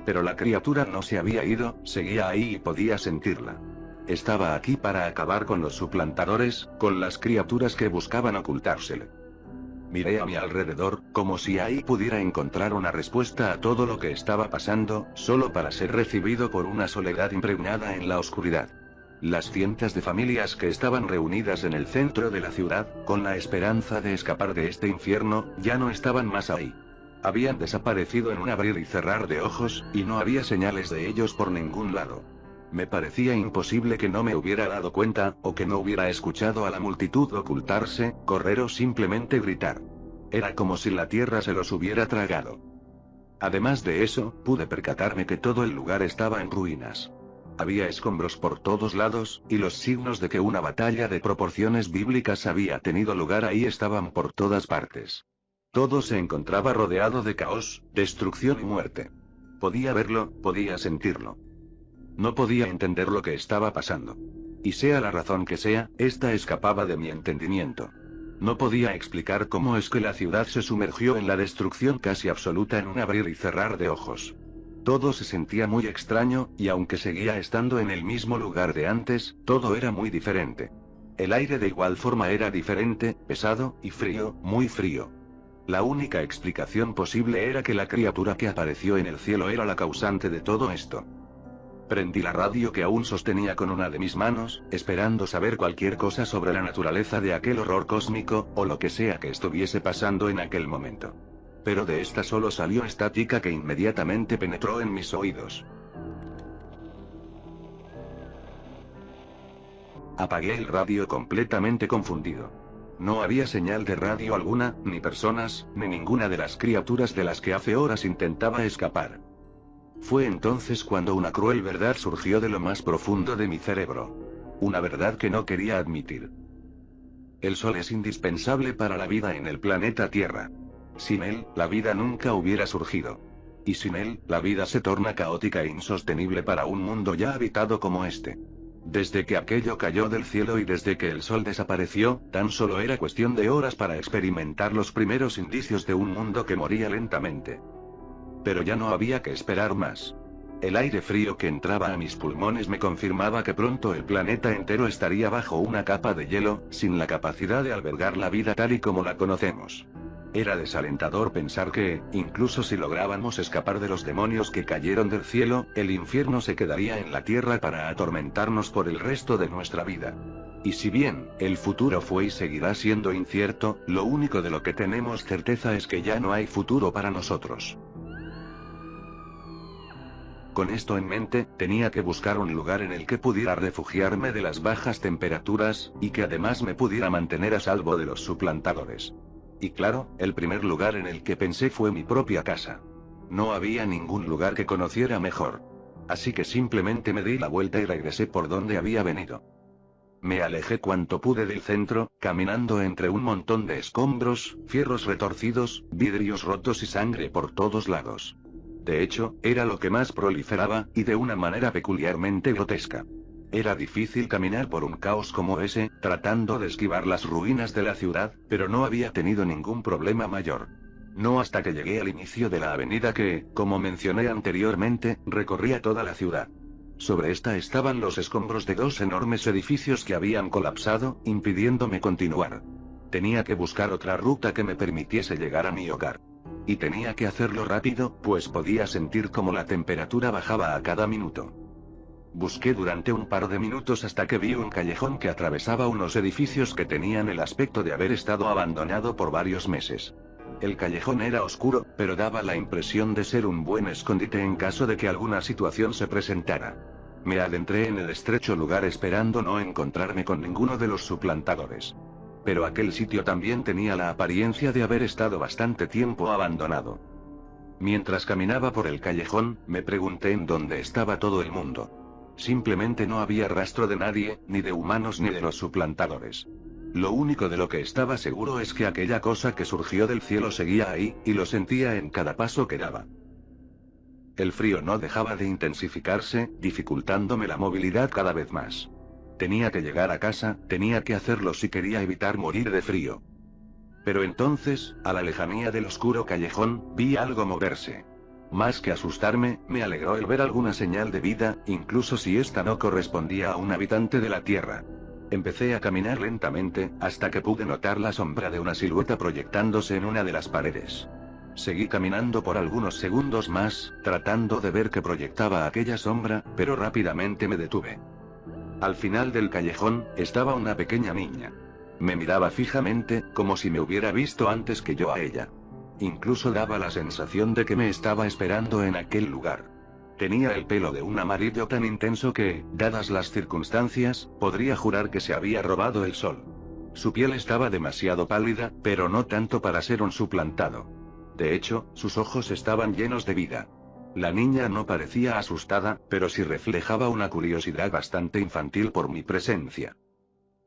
Pero la criatura no se había ido, seguía ahí y podía sentirla. Estaba aquí para acabar con los suplantadores, con las criaturas que buscaban ocultársele. Miré a mi alrededor, como si ahí pudiera encontrar una respuesta a todo lo que estaba pasando, solo para ser recibido por una soledad impregnada en la oscuridad. Las cientos de familias que estaban reunidas en el centro de la ciudad, con la esperanza de escapar de este infierno, ya no estaban más ahí. Habían desaparecido en un abrir y cerrar de ojos, y no había señales de ellos por ningún lado. Me parecía imposible que no me hubiera dado cuenta, o que no hubiera escuchado a la multitud ocultarse, correr o simplemente gritar. Era como si la tierra se los hubiera tragado. Además de eso, pude percatarme que todo el lugar estaba en ruinas. Había escombros por todos lados, y los signos de que una batalla de proporciones bíblicas había tenido lugar ahí estaban por todas partes. Todo se encontraba rodeado de caos, destrucción y muerte. Podía verlo, podía sentirlo. No podía entender lo que estaba pasando. Y sea la razón que sea, esta escapaba de mi entendimiento. No podía explicar cómo es que la ciudad se sumergió en la destrucción casi absoluta en un abrir y cerrar de ojos. Todo se sentía muy extraño, y aunque seguía estando en el mismo lugar de antes, todo era muy diferente. El aire de igual forma era diferente, pesado, y frío, muy frío. La única explicación posible era que la criatura que apareció en el cielo era la causante de todo esto. Prendí la radio que aún sostenía con una de mis manos, esperando saber cualquier cosa sobre la naturaleza de aquel horror cósmico, o lo que sea que estuviese pasando en aquel momento. Pero de esta solo salió estática que inmediatamente penetró en mis oídos. Apagué el radio completamente confundido. No había señal de radio alguna, ni personas, ni ninguna de las criaturas de las que hace horas intentaba escapar. Fue entonces cuando una cruel verdad surgió de lo más profundo de mi cerebro. Una verdad que no quería admitir. El sol es indispensable para la vida en el planeta Tierra. Sin él, la vida nunca hubiera surgido. Y sin él, la vida se torna caótica e insostenible para un mundo ya habitado como este. Desde que aquello cayó del cielo y desde que el sol desapareció, tan solo era cuestión de horas para experimentar los primeros indicios de un mundo que moría lentamente. Pero ya no había que esperar más. El aire frío que entraba a mis pulmones me confirmaba que pronto el planeta entero estaría bajo una capa de hielo, sin la capacidad de albergar la vida tal y como la conocemos. Era desalentador pensar que, incluso si lográbamos escapar de los demonios que cayeron del cielo, el infierno se quedaría en la tierra para atormentarnos por el resto de nuestra vida. Y si bien, el futuro fue y seguirá siendo incierto, lo único de lo que tenemos certeza es que ya no hay futuro para nosotros. Con esto en mente, tenía que buscar un lugar en el que pudiera refugiarme de las bajas temperaturas, y que además me pudiera mantener a salvo de los suplantadores. Y claro, el primer lugar en el que pensé fue mi propia casa. No había ningún lugar que conociera mejor. Así que simplemente me di la vuelta y regresé por donde había venido. Me alejé cuanto pude del centro, caminando entre un montón de escombros, fierros retorcidos, vidrios rotos y sangre por todos lados. De hecho, era lo que más proliferaba, y de una manera peculiarmente grotesca. Era difícil caminar por un caos como ese, tratando de esquivar las ruinas de la ciudad, pero no había tenido ningún problema mayor. No hasta que llegué al inicio de la avenida que, como mencioné anteriormente, recorría toda la ciudad. Sobre esta estaban los escombros de dos enormes edificios que habían colapsado, impidiéndome continuar. Tenía que buscar otra ruta que me permitiese llegar a mi hogar. Y tenía que hacerlo rápido, pues podía sentir cómo la temperatura bajaba a cada minuto. Busqué durante un par de minutos hasta que vi un callejón que atravesaba unos edificios que tenían el aspecto de haber estado abandonado por varios meses. El callejón era oscuro, pero daba la impresión de ser un buen escondite en caso de que alguna situación se presentara. Me adentré en el estrecho lugar esperando no encontrarme con ninguno de los suplantadores. Pero aquel sitio también tenía la apariencia de haber estado bastante tiempo abandonado. Mientras caminaba por el callejón, me pregunté en dónde estaba todo el mundo. Simplemente no había rastro de nadie, ni de humanos ni de los suplantadores. Lo único de lo que estaba seguro es que aquella cosa que surgió del cielo seguía ahí, y lo sentía en cada paso que daba. El frío no dejaba de intensificarse, dificultándome la movilidad cada vez más. Tenía que llegar a casa, tenía que hacerlo si quería evitar morir de frío. Pero entonces, a la lejanía del oscuro callejón, vi algo moverse. Más que asustarme, me alegró el ver alguna señal de vida, incluso si esta no correspondía a un habitante de la Tierra. Empecé a caminar lentamente, hasta que pude notar la sombra de una silueta proyectándose en una de las paredes. Seguí caminando por algunos segundos más, tratando de ver qué proyectaba aquella sombra, pero rápidamente me detuve. Al final del callejón, estaba una pequeña niña. Me miraba fijamente, como si me hubiera visto antes que yo a ella. Incluso daba la sensación de que me estaba esperando en aquel lugar. Tenía el pelo de un amarillo tan intenso que, dadas las circunstancias, podría jurar que se había robado el sol. Su piel estaba demasiado pálida, pero no tanto para ser un suplantado. De hecho, sus ojos estaban llenos de vida. La niña no parecía asustada, pero sí reflejaba una curiosidad bastante infantil por mi presencia.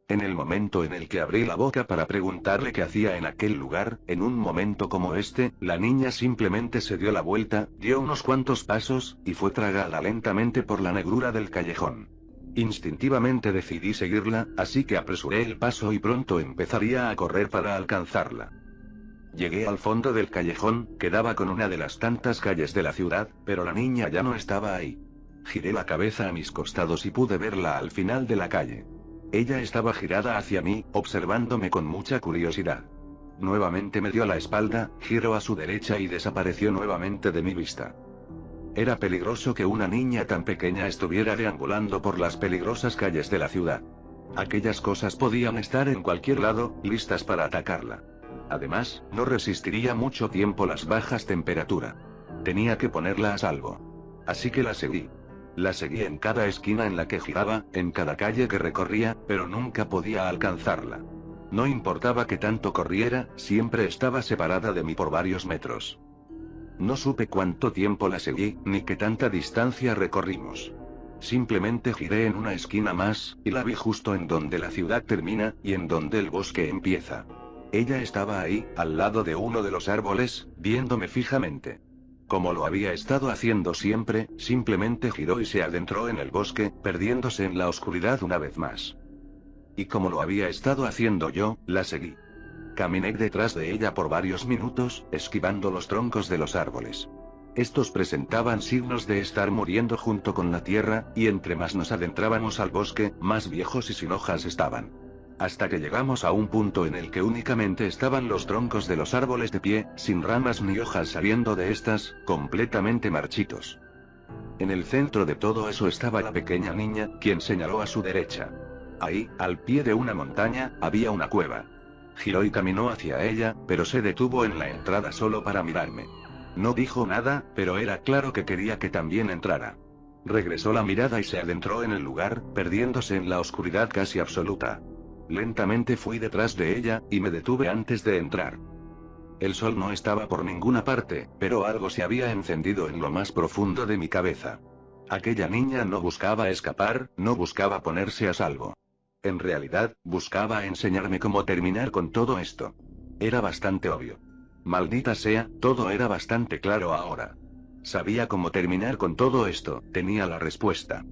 En el momento en el que abrí la boca para preguntarle qué hacía en aquel lugar, en un momento como este, la niña simplemente se dio la vuelta, dio unos cuantos pasos, y fue tragada lentamente por la negrura del callejón. Instintivamente decidí seguirla, así que apresuré el paso y pronto empezaría a correr para alcanzarla. Llegué al fondo del callejón, que daba con una de las tantas calles de la ciudad, pero la niña ya no estaba ahí. Giré la cabeza a mis costados y pude verla al final de la calle. Ella estaba girada hacia mí, observándome con mucha curiosidad. Nuevamente me dio la espalda, giró a su derecha y desapareció nuevamente de mi vista. Era peligroso que una niña tan pequeña estuviera deambulando por las peligrosas calles de la ciudad. Aquellas cosas podían estar en cualquier lado, listas para atacarla. Además, no resistiría mucho tiempo las bajas temperaturas. Tenía que ponerla a salvo. Así que la seguí. La seguí en cada esquina en la que giraba, en cada calle que recorría, pero nunca podía alcanzarla. No importaba que tanto corriera, siempre estaba separada de mí por varios metros. No supe cuánto tiempo la seguí, ni qué tanta distancia recorrimos. Simplemente giré en una esquina más, y la vi justo en donde la ciudad termina, y en donde el bosque empieza. Ella estaba ahí, al lado de uno de los árboles, viéndome fijamente. Como lo había estado haciendo siempre, simplemente giró y se adentró en el bosque, perdiéndose en la oscuridad una vez más. Y como lo había estado haciendo yo, la seguí. Caminé detrás de ella por varios minutos, esquivando los troncos de los árboles. Estos presentaban signos de estar muriendo junto con la tierra, y entre más nos adentrábamos al bosque, más viejos y sin hojas estaban. Hasta que llegamos a un punto en el que únicamente estaban los troncos de los árboles de pie, sin ramas ni hojas saliendo de estas, completamente marchitos. En el centro de todo eso estaba la pequeña niña, quien señaló a su derecha. Ahí, al pie de una montaña, había una cueva. Giró y caminó hacia ella, pero se detuvo en la entrada solo para mirarme. No dijo nada, pero era claro que quería que también entrara. Regresó la mirada y se adentró en el lugar, perdiéndose en la oscuridad casi absoluta. Lentamente fui detrás de ella, y me detuve antes de entrar. El sol no estaba por ninguna parte, pero algo se había encendido en lo más profundo de mi cabeza. Aquella niña no buscaba escapar, no buscaba ponerse a salvo. En realidad, buscaba enseñarme cómo terminar con todo esto. Era bastante obvio. Maldita sea, todo era bastante claro ahora. Sabía cómo terminar con todo esto, tenía la respuesta.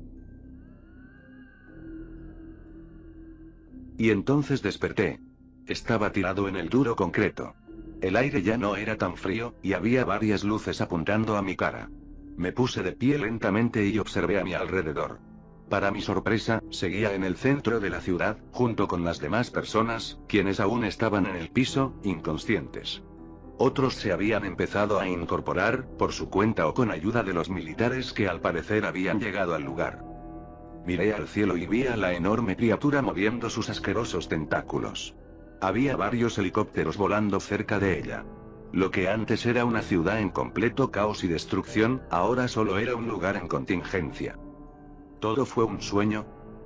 Y entonces desperté. Estaba tirado en el duro concreto. El aire ya no era tan frío, y había varias luces apuntando a mi cara. Me puse de pie lentamente y observé a mi alrededor. Para mi sorpresa, seguía en el centro de la ciudad, junto con las demás personas, quienes aún estaban en el piso, inconscientes. Otros se habían empezado a incorporar, por su cuenta o con ayuda de los militares que al parecer habían llegado al lugar. Miré al cielo y vi a la enorme criatura moviendo sus asquerosos tentáculos. Había varios helicópteros volando cerca de ella. Lo que antes era una ciudad en completo caos y destrucción, ahora solo era un lugar en contingencia. ¿Todo fue un sueño?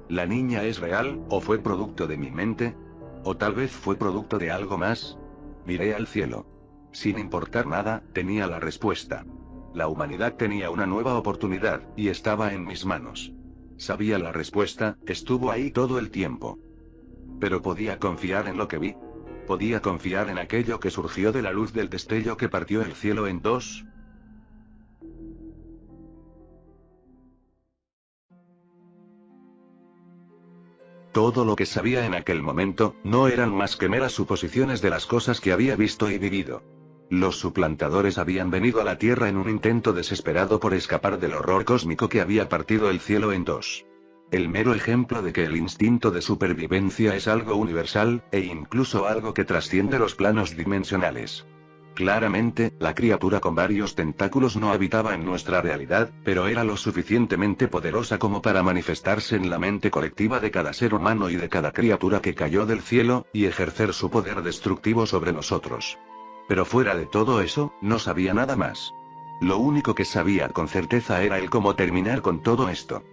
¿La niña es real, o fue producto de mi mente? ¿O tal vez fue producto de algo más? Miré al cielo. Sin importar nada, tenía la respuesta. La humanidad tenía una nueva oportunidad, y estaba en mis manos. Sabía la respuesta, estuvo ahí todo el tiempo. Pero podía confiar en lo que vi. Podía confiar en aquello que surgió de la luz del destello que partió el cielo en dos. Todo lo que sabía en aquel momento, no eran más que meras suposiciones de las cosas que había visto y vivido. Los suplantadores habían venido a la Tierra en un intento desesperado por escapar del horror cósmico que había partido el cielo en dos. El mero ejemplo de que el instinto de supervivencia es algo universal, e incluso algo que trasciende los planos dimensionales. Claramente, la criatura con varios tentáculos no habitaba en nuestra realidad, pero era lo suficientemente poderosa como para manifestarse en la mente colectiva de cada ser humano y de cada criatura que cayó del cielo, y ejercer su poder destructivo sobre nosotros. Pero fuera de todo eso, no sabía nada más. Lo único que sabía con certeza era el cómo terminar con todo esto.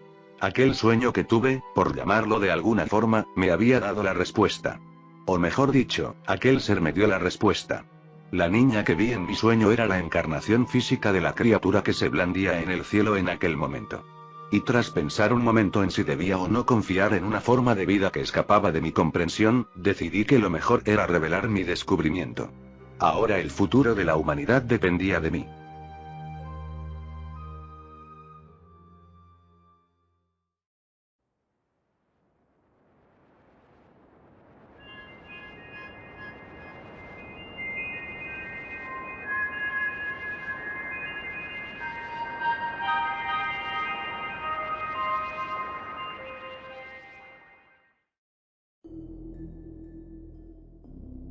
Aquel sueño que tuve, por llamarlo de alguna forma, me había dado la respuesta. O mejor dicho, aquel ser me dio la respuesta. La niña que vi en mi sueño era la encarnación física de la criatura que se blandía en el cielo en aquel momento. Y tras pensar un momento en si debía o no confiar en una forma de vida que escapaba de mi comprensión, decidí que lo mejor era revelar mi descubrimiento. Ahora el futuro de la humanidad dependía de mí.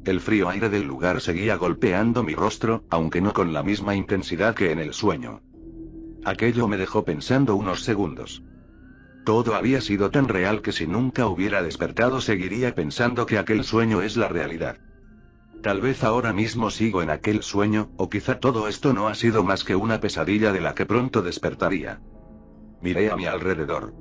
El frío aire del lugar seguía golpeando mi rostro, aunque no con la misma intensidad que en el sueño. Aquello me dejó pensando unos segundos. Todo había sido tan real que si nunca hubiera despertado seguiría pensando que aquel sueño es la realidad. Tal vez ahora mismo sigo en aquel sueño, o quizá todo esto no ha sido más que una pesadilla de la que pronto despertaría. Miré a mi alrededor.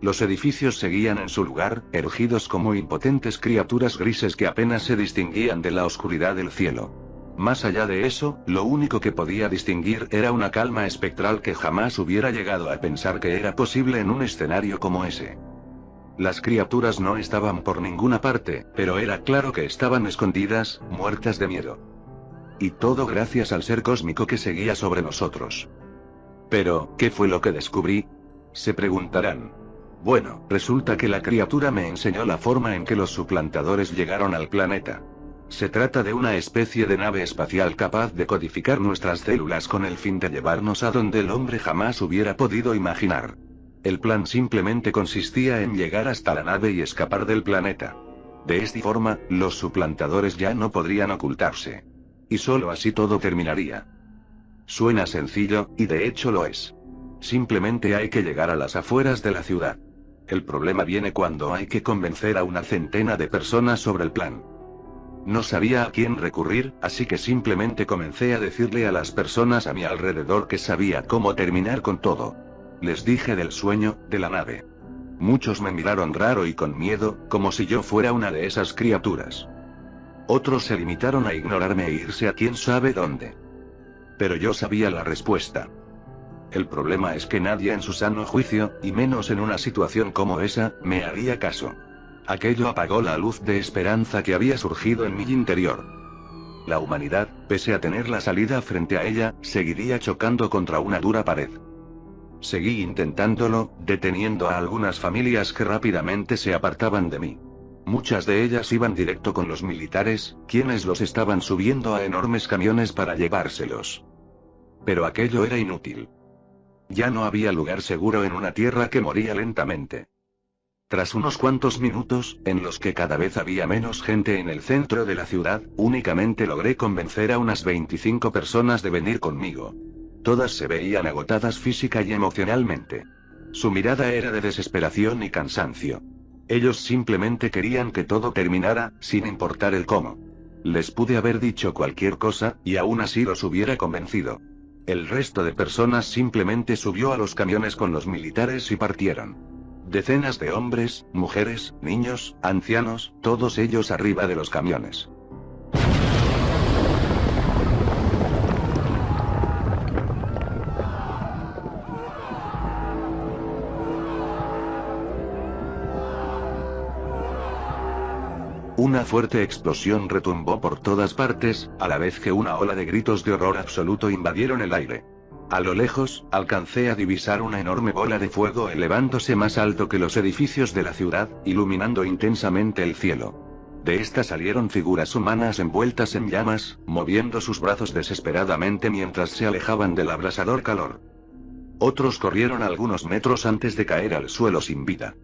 Los edificios seguían en su lugar, erguidos como impotentes criaturas grises que apenas se distinguían de la oscuridad del cielo. Más allá de eso, lo único que podía distinguir era una calma espectral que jamás hubiera llegado a pensar que era posible en un escenario como ese. Las criaturas no estaban por ninguna parte, pero era claro que estaban escondidas, muertas de miedo. Y todo gracias al ser cósmico que seguía sobre nosotros. Pero, ¿qué fue lo que descubrí? Se preguntarán. Bueno, resulta que la criatura me enseñó la forma en que los suplantadores llegaron al planeta. Se trata de una especie de nave espacial capaz de codificar nuestras células con el fin de llevarnos a donde el hombre jamás hubiera podido imaginar. El plan simplemente consistía en llegar hasta la nave y escapar del planeta. De esta forma, los suplantadores ya no podrían ocultarse. Y solo así todo terminaría. Suena sencillo, y de hecho lo es. Simplemente hay que llegar a las afueras de la ciudad. El problema viene cuando hay que convencer a una centena de personas sobre el plan. No sabía a quién recurrir, así que simplemente comencé a decirle a las personas a mi alrededor que sabía cómo terminar con todo. Les dije del sueño, de la nave. Muchos me miraron raro y con miedo, como si yo fuera una de esas criaturas. Otros se limitaron a ignorarme e irse a quién sabe dónde. Pero yo sabía la respuesta. El problema es que nadie en su sano juicio, y menos en una situación como esa, me haría caso. Aquello apagó la luz de esperanza que había surgido en mi interior. La humanidad, pese a tener la salida frente a ella, seguiría chocando contra una dura pared. Seguí intentándolo, deteniendo a algunas familias que rápidamente se apartaban de mí. Muchas de ellas iban directo con los militares, quienes los estaban subiendo a enormes camiones para llevárselos. Pero aquello era inútil. Ya no había lugar seguro en una tierra que moría lentamente. Tras unos cuantos minutos, en los que cada vez había menos gente en el centro de la ciudad, únicamente logré convencer a unas 25 personas de venir conmigo. Todas se veían agotadas física y emocionalmente. Su mirada era de desesperación y cansancio. Ellos simplemente querían que todo terminara, sin importar el cómo. Les pude haber dicho cualquier cosa, y aún así los hubiera convencido. El resto de personas simplemente subió a los camiones con los militares y partieron. Decenas de hombres, mujeres, niños, ancianos, todos ellos arriba de los camiones. Una fuerte explosión retumbó por todas partes, a la vez que una ola de gritos de horror absoluto invadieron el aire. A lo lejos, alcancé a divisar una enorme bola de fuego elevándose más alto que los edificios de la ciudad, iluminando intensamente el cielo. De esta salieron figuras humanas envueltas en llamas, moviendo sus brazos desesperadamente mientras se alejaban del abrasador calor. Otros corrieron algunos metros antes de caer al suelo sin vida.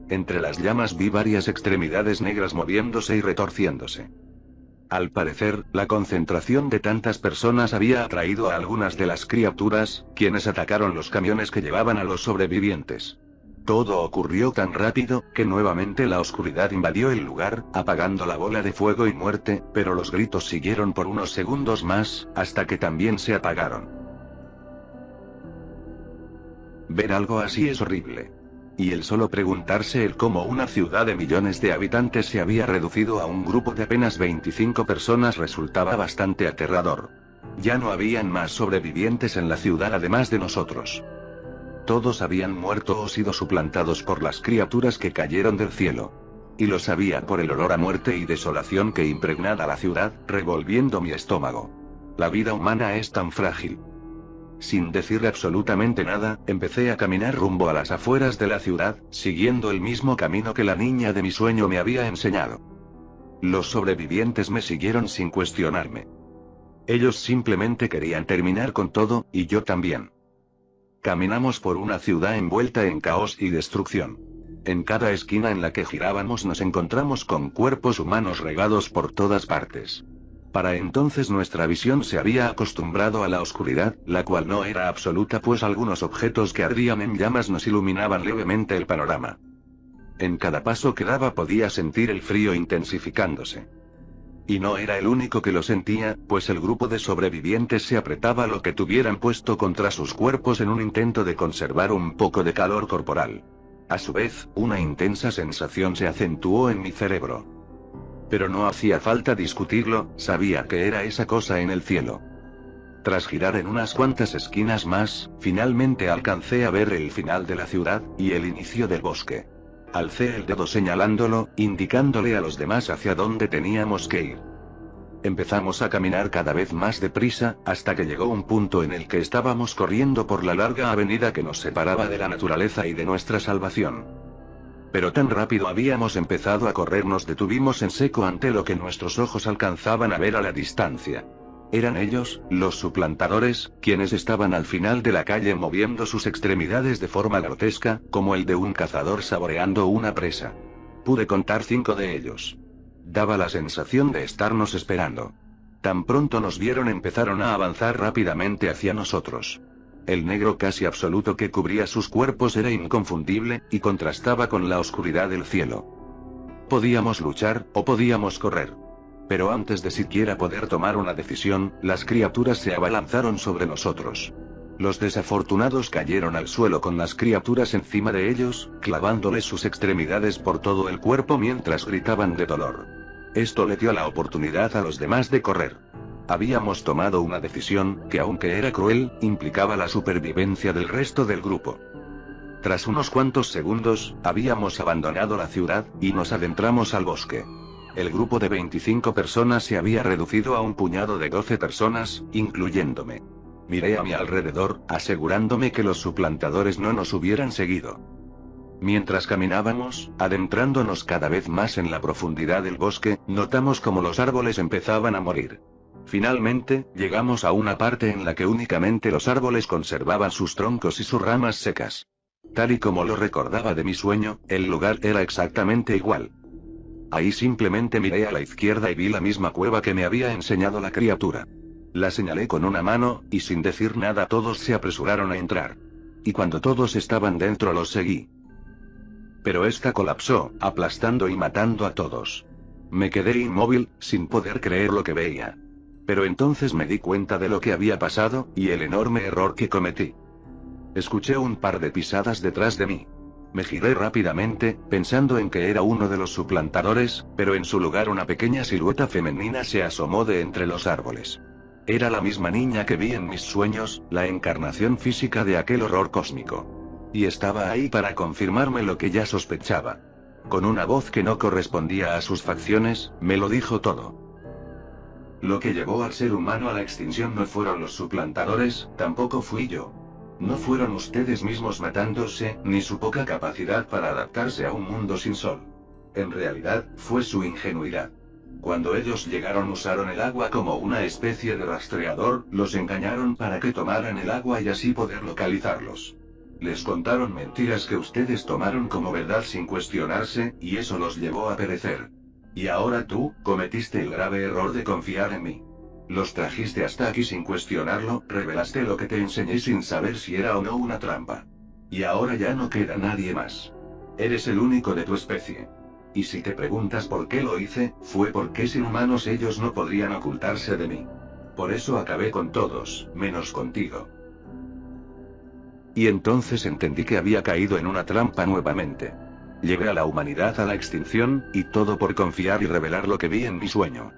Entre las llamas vi varias extremidades negras moviéndose y retorciéndose. Al parecer, la concentración de tantas personas había atraído a algunas de las criaturas, quienes atacaron los camiones que llevaban a los sobrevivientes. Todo ocurrió tan rápido, que nuevamente la oscuridad invadió el lugar, apagando la bola de fuego y muerte, pero los gritos siguieron por unos segundos más, hasta que también se apagaron. Ver algo así es horrible. Y el solo preguntarse el cómo una ciudad de millones de habitantes se había reducido a un grupo de apenas 25 personas resultaba bastante aterrador. Ya no habían más sobrevivientes en la ciudad además de nosotros. Todos habían muerto o sido suplantados por las criaturas que cayeron del cielo. Y lo sabía por el olor a muerte y desolación que impregnaba la ciudad, revolviendo mi estómago. La vida humana es tan frágil. Sin decir absolutamente nada, empecé a caminar rumbo a las afueras de la ciudad, siguiendo el mismo camino que la niña de mi sueño me había enseñado. Los sobrevivientes me siguieron sin cuestionarme. Ellos simplemente querían terminar con todo, y yo también. Caminamos por una ciudad envuelta en caos y destrucción. En cada esquina en la que girábamos nos encontramos con cuerpos humanos regados por todas partes. Para entonces nuestra visión se había acostumbrado a la oscuridad, la cual no era absoluta pues algunos objetos que ardían en llamas nos iluminaban levemente el panorama. En cada paso que daba podía sentir el frío intensificándose. Y no era el único que lo sentía, pues el grupo de sobrevivientes se apretaba lo que tuvieran puesto contra sus cuerpos en un intento de conservar un poco de calor corporal. A su vez, una intensa sensación se acentuó en mi cerebro. Pero no hacía falta discutirlo, sabía que era esa cosa en el cielo. Tras girar en unas cuantas esquinas más, finalmente alcancé a ver el final de la ciudad, y el inicio del bosque. Alcé el dedo señalándolo, indicándole a los demás hacia dónde teníamos que ir. Empezamos a caminar cada vez más deprisa, hasta que llegó un punto en el que estábamos corriendo por la larga avenida que nos separaba de la naturaleza y de nuestra salvación. Pero tan rápido habíamos empezado a correr nos detuvimos en seco ante lo que nuestros ojos alcanzaban a ver a la distancia. Eran ellos, los suplantadores, quienes estaban al final de la calle moviendo sus extremidades de forma grotesca, como el de un cazador saboreando una presa. Pude contar 5 de ellos. Daba la sensación de estarnos esperando. Tan pronto nos vieron empezaron a avanzar rápidamente hacia nosotros. El negro casi absoluto que cubría sus cuerpos era inconfundible, y contrastaba con la oscuridad del cielo. Podíamos luchar, o podíamos correr. Pero antes de siquiera poder tomar una decisión, las criaturas se abalanzaron sobre nosotros. Los desafortunados cayeron al suelo con las criaturas encima de ellos, clavándoles sus extremidades por todo el cuerpo mientras gritaban de dolor. Esto le dio la oportunidad a los demás de correr. Habíamos tomado una decisión, que aunque era cruel, implicaba la supervivencia del resto del grupo. Tras unos cuantos segundos, habíamos abandonado la ciudad, y nos adentramos al bosque. El grupo de 25 personas se había reducido a un puñado de 12 personas, incluyéndome. Miré a mi alrededor, asegurándome que los suplantadores no nos hubieran seguido. Mientras caminábamos, adentrándonos cada vez más en la profundidad del bosque, notamos cómo los árboles empezaban a morir. Finalmente, llegamos a una parte en la que únicamente los árboles conservaban sus troncos y sus ramas secas. Tal y como lo recordaba de mi sueño, el lugar era exactamente igual. Ahí simplemente miré a la izquierda y vi la misma cueva que me había enseñado la criatura. La señalé con una mano, y sin decir nada todos se apresuraron a entrar. Y cuando todos estaban dentro los seguí. Pero esta colapsó, aplastando y matando a todos. Me quedé inmóvil, sin poder creer lo que veía. Pero entonces me di cuenta de lo que había pasado, y el enorme error que cometí. Escuché un par de pisadas detrás de mí. Me giré rápidamente, pensando en que era uno de los suplantadores, pero en su lugar una pequeña silueta femenina se asomó de entre los árboles. Era la misma niña que vi en mis sueños, la encarnación física de aquel horror cósmico. Y estaba ahí para confirmarme lo que ya sospechaba. Con una voz que no correspondía a sus facciones, me lo dijo todo. Lo que llevó al ser humano a la extinción no fueron los suplantadores, tampoco fui yo. No fueron ustedes mismos matándose, ni su poca capacidad para adaptarse a un mundo sin sol. En realidad, fue su ingenuidad. Cuando ellos llegaron usaron el agua como una especie de rastreador, los engañaron para que tomaran el agua y así poder localizarlos. Les contaron mentiras que ustedes tomaron como verdad sin cuestionarse, y eso los llevó a perecer. Y ahora tú, cometiste el grave error de confiar en mí. Los trajiste hasta aquí sin cuestionarlo, revelaste lo que te enseñé sin saber si era o no una trampa. Y ahora ya no queda nadie más. Eres el único de tu especie. Y si te preguntas por qué lo hice, fue porque sin humanos ellos no podrían ocultarse de mí. Por eso acabé con todos, menos contigo. Y entonces entendí que había caído en una trampa nuevamente. Llevé a la humanidad a la extinción, y todo por confiar y revelar lo que vi en mi sueño.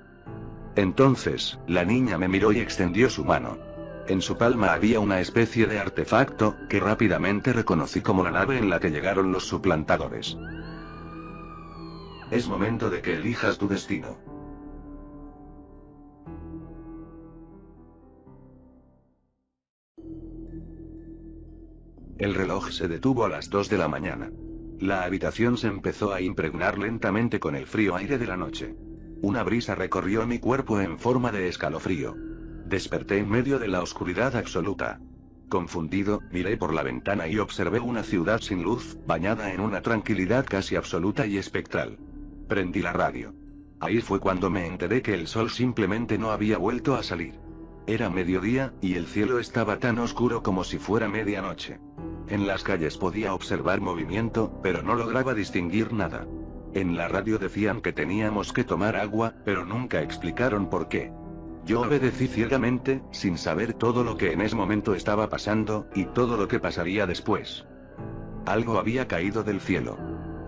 Entonces, la niña me miró y extendió su mano. En su palma había una especie de artefacto, que rápidamente reconocí como la nave en la que llegaron los suplantadores. Es momento de que elijas tu destino. El reloj se detuvo a las 2 de la mañana. La habitación se empezó a impregnar lentamente con el frío aire de la noche. Una brisa recorrió mi cuerpo en forma de escalofrío. Desperté en medio de la oscuridad absoluta. Confundido, miré por la ventana y observé una ciudad sin luz, bañada en una tranquilidad casi absoluta y espectral. Prendí la radio. Ahí fue cuando me enteré que el sol simplemente no había vuelto a salir. Era mediodía, y el cielo estaba tan oscuro como si fuera medianoche. En las calles podía observar movimiento, pero no lograba distinguir nada. En la radio decían que teníamos que tomar agua, pero nunca explicaron por qué. Yo obedecí ciegamente, sin saber todo lo que en ese momento estaba pasando, y todo lo que pasaría después. Algo había caído del cielo.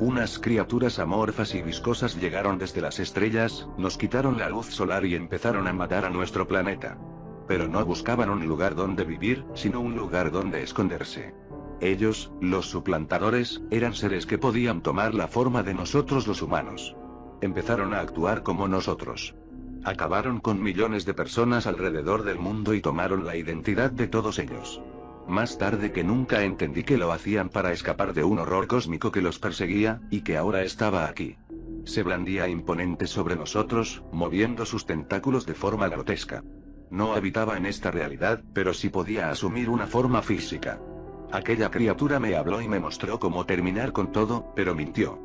Unas criaturas amorfas y viscosas llegaron desde las estrellas, nos quitaron la luz solar y empezaron a matar a nuestro planeta. Pero no buscaban un lugar donde vivir, sino un lugar donde esconderse. Ellos, los suplantadores, eran seres que podían tomar la forma de nosotros los humanos. Empezaron a actuar como nosotros. Acabaron con millones de personas alrededor del mundo y tomaron la identidad de todos ellos. Más tarde que nunca entendí que lo hacían para escapar de un horror cósmico que los perseguía, y que ahora estaba aquí. Se blandía imponente sobre nosotros, moviendo sus tentáculos de forma grotesca. No habitaba en esta realidad, pero sí podía asumir una forma física. Aquella criatura me habló y me mostró cómo terminar con todo, pero mintió.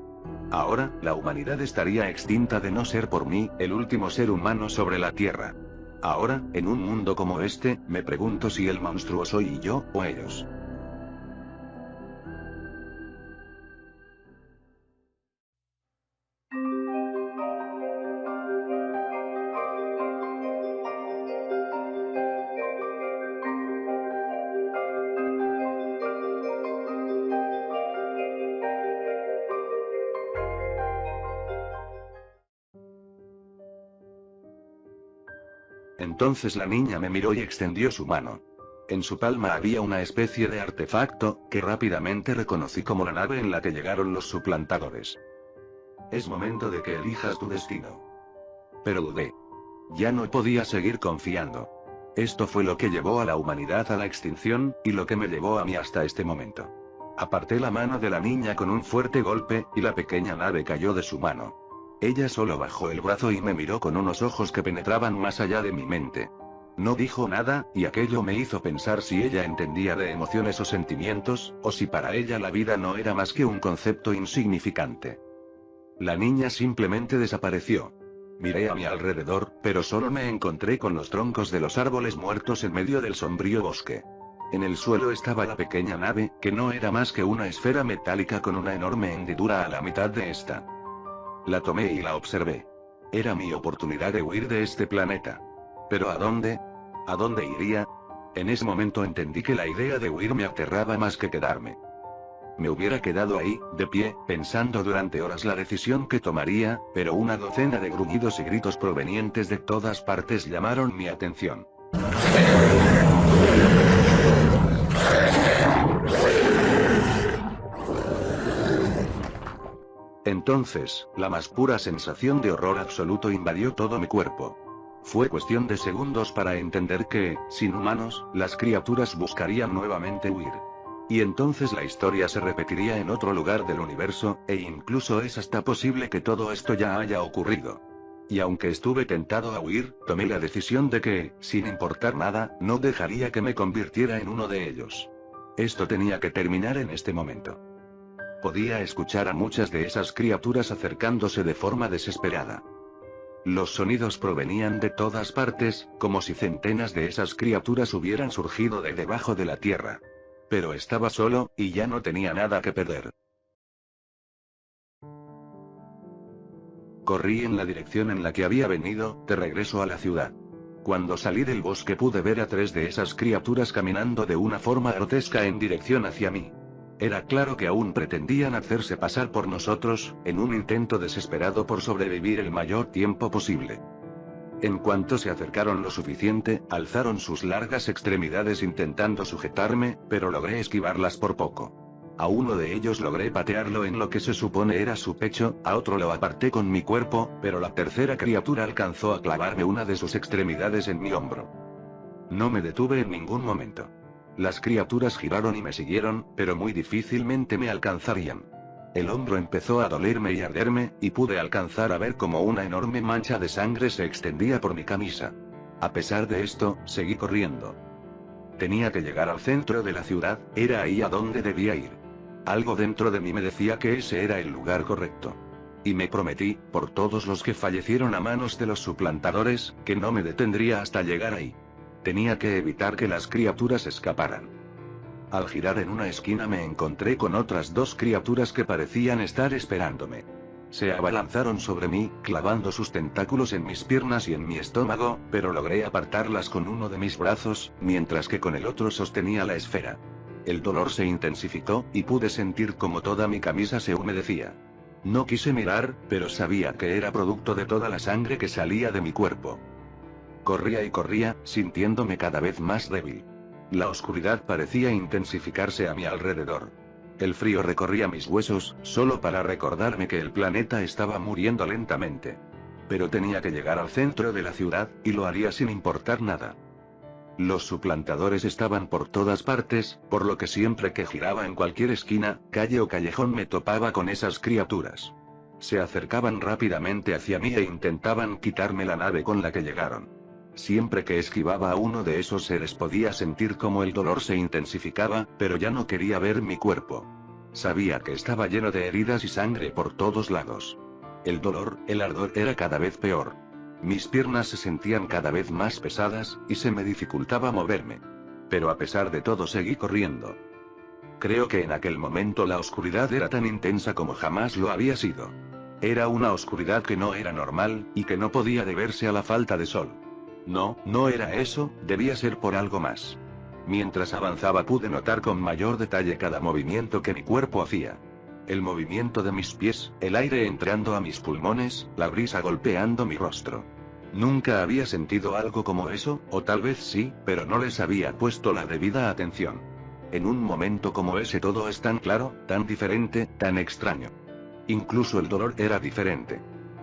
Ahora, la humanidad estaría extinta de no ser por mí, el último ser humano sobre la Tierra. Ahora, en un mundo como este, me pregunto si el monstruo soy yo, o ellos. Entonces la niña me miró y extendió su mano. En su palma había una especie de artefacto, que rápidamente reconocí como la nave en la que llegaron los suplantadores. Es momento de que elijas tu destino. Pero dudé. Ya no podía seguir confiando. Esto fue lo que llevó a la humanidad a la extinción, y lo que me llevó a mí hasta este momento. Aparté la mano de la niña con un fuerte golpe, y la pequeña nave cayó de su mano. Ella solo bajó el brazo y me miró con unos ojos que penetraban más allá de mi mente. No dijo nada, y aquello me hizo pensar si ella entendía de emociones o sentimientos, o si para ella la vida no era más que un concepto insignificante. La niña simplemente desapareció. Miré a mi alrededor, pero solo me encontré con los troncos de los árboles muertos en medio del sombrío bosque. En el suelo estaba la pequeña nave, que no era más que una esfera metálica con una enorme hendidura a la mitad de esta. La tomé y la observé. Era mi oportunidad de huir de este planeta. ¿Pero a dónde? ¿A dónde iría? En ese momento entendí que la idea de huir me aterraba más que quedarme. Me hubiera quedado ahí, de pie, pensando durante horas la decisión que tomaría, pero una docena de gruñidos y gritos provenientes de todas partes llamaron mi atención. Entonces, la más pura sensación de horror absoluto invadió todo mi cuerpo. Fue cuestión de segundos para entender que, sin humanos, las criaturas buscarían nuevamente huir. Y entonces la historia se repetiría en otro lugar del universo, e incluso es hasta posible que todo esto ya haya ocurrido. Y aunque estuve tentado a huir, tomé la decisión de que, sin importar nada, no dejaría que me convirtiera en uno de ellos. Esto tenía que terminar en este momento. Podía escuchar a muchas de esas criaturas acercándose de forma desesperada. Los sonidos provenían de todas partes, como si centenas de esas criaturas hubieran surgido de debajo de la tierra. Pero estaba solo, y ya no tenía nada que perder. Corrí en la dirección en la que había venido, de regreso a la ciudad. Cuando salí del bosque pude ver a 3 de esas criaturas caminando de una forma grotesca en dirección hacia mí. Era claro que aún pretendían hacerse pasar por nosotros, en un intento desesperado por sobrevivir el mayor tiempo posible. En cuanto se acercaron lo suficiente, alzaron sus largas extremidades intentando sujetarme, pero logré esquivarlas por poco. A uno de ellos logré patearlo en lo que se supone era su pecho, a otro lo aparté con mi cuerpo, pero la tercera criatura alcanzó a clavarme una de sus extremidades en mi hombro. No me detuve en ningún momento. Las criaturas giraron y me siguieron, pero muy difícilmente me alcanzarían. El hombro empezó a dolerme y arderme, y pude alcanzar a ver cómo una enorme mancha de sangre se extendía por mi camisa. A pesar de esto, seguí corriendo. Tenía que llegar al centro de la ciudad, era ahí a donde debía ir. Algo dentro de mí me decía que ese era el lugar correcto. Y me prometí, por todos los que fallecieron a manos de los suplantadores, que no me detendría hasta llegar ahí. Tenía que evitar que las criaturas escaparan. Al girar en una esquina me encontré con otras 2 criaturas que parecían estar esperándome. Se abalanzaron sobre mí, clavando sus tentáculos en mis piernas y en mi estómago, pero logré apartarlas con uno de mis brazos, mientras que con el otro sostenía la esfera. El dolor se intensificó, y pude sentir como toda mi camisa se humedecía. No quise mirar, pero sabía que era producto de toda la sangre que salía de mi cuerpo. Corría y corría, sintiéndome cada vez más débil. La oscuridad parecía intensificarse a mi alrededor. El frío recorría mis huesos, solo para recordarme que el planeta estaba muriendo lentamente. Pero tenía que llegar al centro de la ciudad, y lo haría sin importar nada. Los suplantadores estaban por todas partes, por lo que siempre que giraba en cualquier esquina, calle o callejón me topaba con esas criaturas. Se acercaban rápidamente hacia mí e intentaban quitarme la nave con la que llegaron. Siempre que esquivaba a uno de esos seres podía sentir como el dolor se intensificaba, pero ya no quería ver mi cuerpo. Sabía que estaba lleno de heridas y sangre por todos lados. El dolor, el ardor era cada vez peor. Mis piernas se sentían cada vez más pesadas, y se me dificultaba moverme. Pero a pesar de todo seguí corriendo. Creo que en aquel momento la oscuridad era tan intensa como jamás lo había sido. Era una oscuridad que no era normal, y que no podía deberse a la falta de sol. No, no era eso, debía ser por algo más. Mientras avanzaba pude notar con mayor detalle cada movimiento que mi cuerpo hacía. El movimiento de mis pies, el aire entrando a mis pulmones, la brisa golpeando mi rostro. Nunca había sentido algo como eso, o tal vez sí, pero no les había puesto la debida atención. En un momento como ese todo es tan claro, tan diferente, tan extraño. Incluso el dolor era diferente.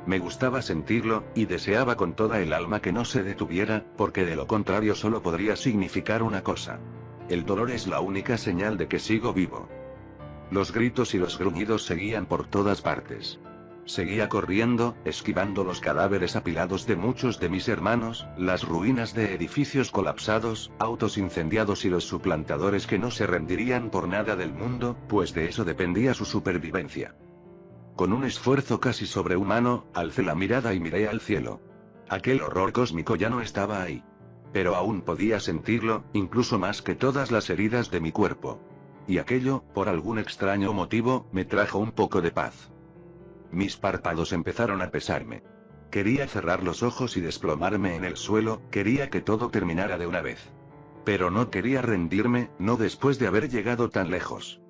Me gustaba sentirlo, y deseaba con toda el alma que no se detuviera, porque de lo contrario solo podría significar una cosa. El dolor es la única señal de que sigo vivo. Los gritos y los gruñidos seguían por todas partes. Seguía corriendo, esquivando los cadáveres apilados de muchos de mis hermanos, las ruinas de edificios colapsados, autos incendiados y los suplantadores que no se rendirían por nada del mundo, pues de eso dependía su supervivencia. Con un esfuerzo casi sobrehumano, alcé la mirada y miré al cielo. Aquel horror cósmico ya no estaba ahí. Pero aún podía sentirlo, incluso más que todas las heridas de mi cuerpo. Y aquello, por algún extraño motivo, me trajo un poco de paz. Mis párpados empezaron a pesarme. Quería cerrar los ojos y desplomarme en el suelo, quería que todo terminara de una vez. Pero no quería rendirme, no después de haber llegado tan lejos.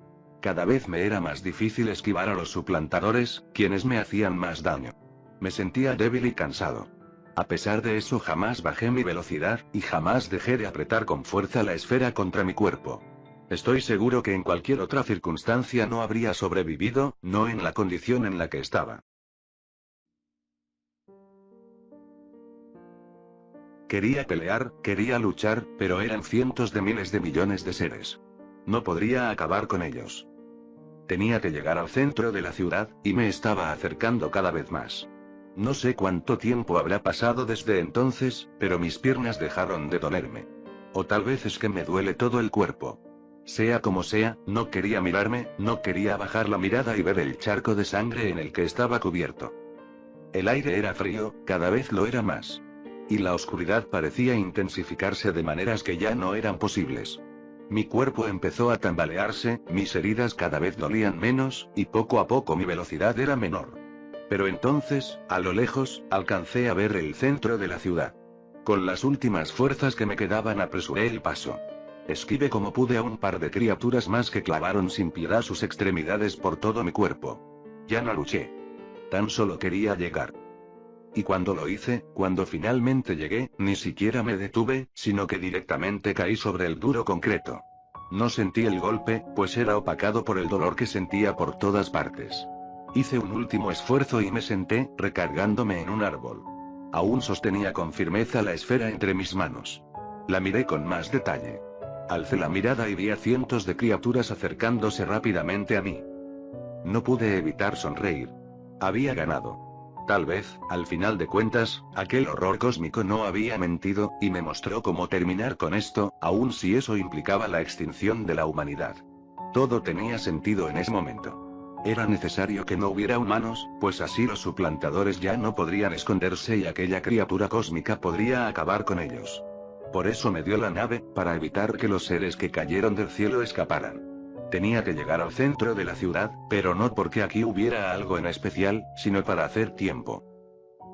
Cada vez me era más difícil esquivar a los suplantadores, quienes me hacían más daño. Me sentía débil y cansado. A pesar de eso jamás bajé mi velocidad, y jamás dejé de apretar con fuerza la esfera contra mi cuerpo. Estoy seguro que en cualquier otra circunstancia no habría sobrevivido, no en la condición en la que estaba. Quería pelear, quería luchar, pero eran cientos de miles de millones de seres. No podría acabar con ellos. Tenía que llegar al centro de la ciudad, y me estaba acercando cada vez más. No sé cuánto tiempo habrá pasado desde entonces, pero mis piernas dejaron de dolerme. O tal vez es que me duele todo el cuerpo. Sea como sea, no quería mirarme, no quería bajar la mirada y ver el charco de sangre en el que estaba cubierto. El aire era frío, cada vez lo era más. Y la oscuridad parecía intensificarse de maneras que ya no eran posibles. Mi cuerpo empezó a tambalearse, mis heridas cada vez dolían menos, y poco a poco mi velocidad era menor. Pero entonces, a lo lejos, alcancé a ver el centro de la ciudad. Con las últimas fuerzas que me quedaban apresuré el paso. Esquivé como pude a un par de criaturas más que clavaron sin piedad sus extremidades por todo mi cuerpo. Ya no luché. Tan solo quería llegar. Y cuando lo hice, cuando finalmente llegué, ni siquiera me detuve, sino que directamente caí sobre el duro concreto. No sentí el golpe, pues era opacado por el dolor que sentía por todas partes. Hice un último esfuerzo y me senté, recargándome en un árbol. Aún sostenía con firmeza la esfera entre mis manos. La miré con más detalle. Alcé la mirada y vi a cientos de criaturas acercándose rápidamente a mí. No pude evitar sonreír. Había ganado. Tal vez, al final de cuentas, aquel horror cósmico no había mentido, y me mostró cómo terminar con esto, aun si eso implicaba la extinción de la humanidad. Todo tenía sentido en ese momento. Era necesario que no hubiera humanos, pues así los suplantadores ya no podrían esconderse y aquella criatura cósmica podría acabar con ellos. Por eso me dio la nave, para evitar que los seres que cayeron del cielo escaparan. Tenía que llegar al centro de la ciudad, pero no porque aquí hubiera algo en especial, sino para hacer tiempo.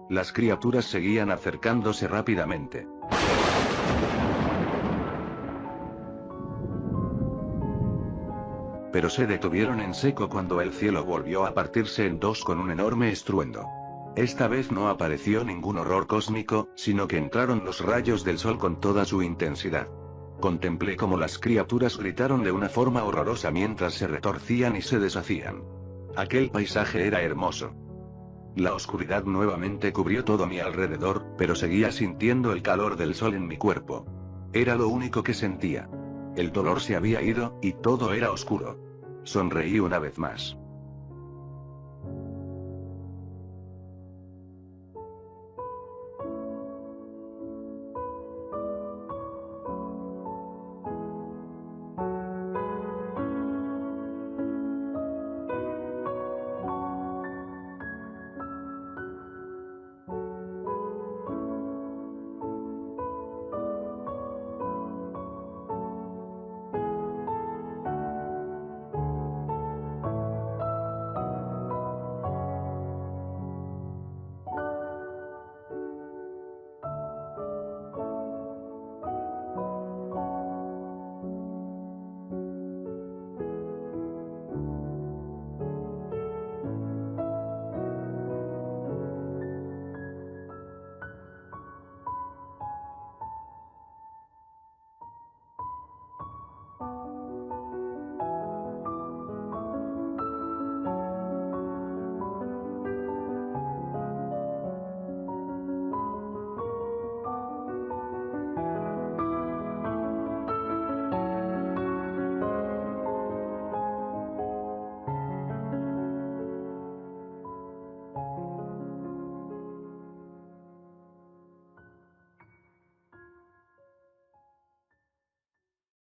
Las criaturas seguían acercándose rápidamente. Pero se detuvieron en seco cuando el cielo volvió a partirse en dos con un enorme estruendo. Esta vez no apareció ningún horror cósmico, sino que entraron los rayos del sol con toda su intensidad. Contemplé cómo las criaturas gritaron de una forma horrorosa mientras se retorcían y se deshacían. Aquel paisaje era hermoso. La oscuridad nuevamente cubrió todo a mi alrededor, pero seguía sintiendo el calor del sol en mi cuerpo. Era lo único que sentía. El dolor se había ido, y todo era oscuro. Sonreí una vez más.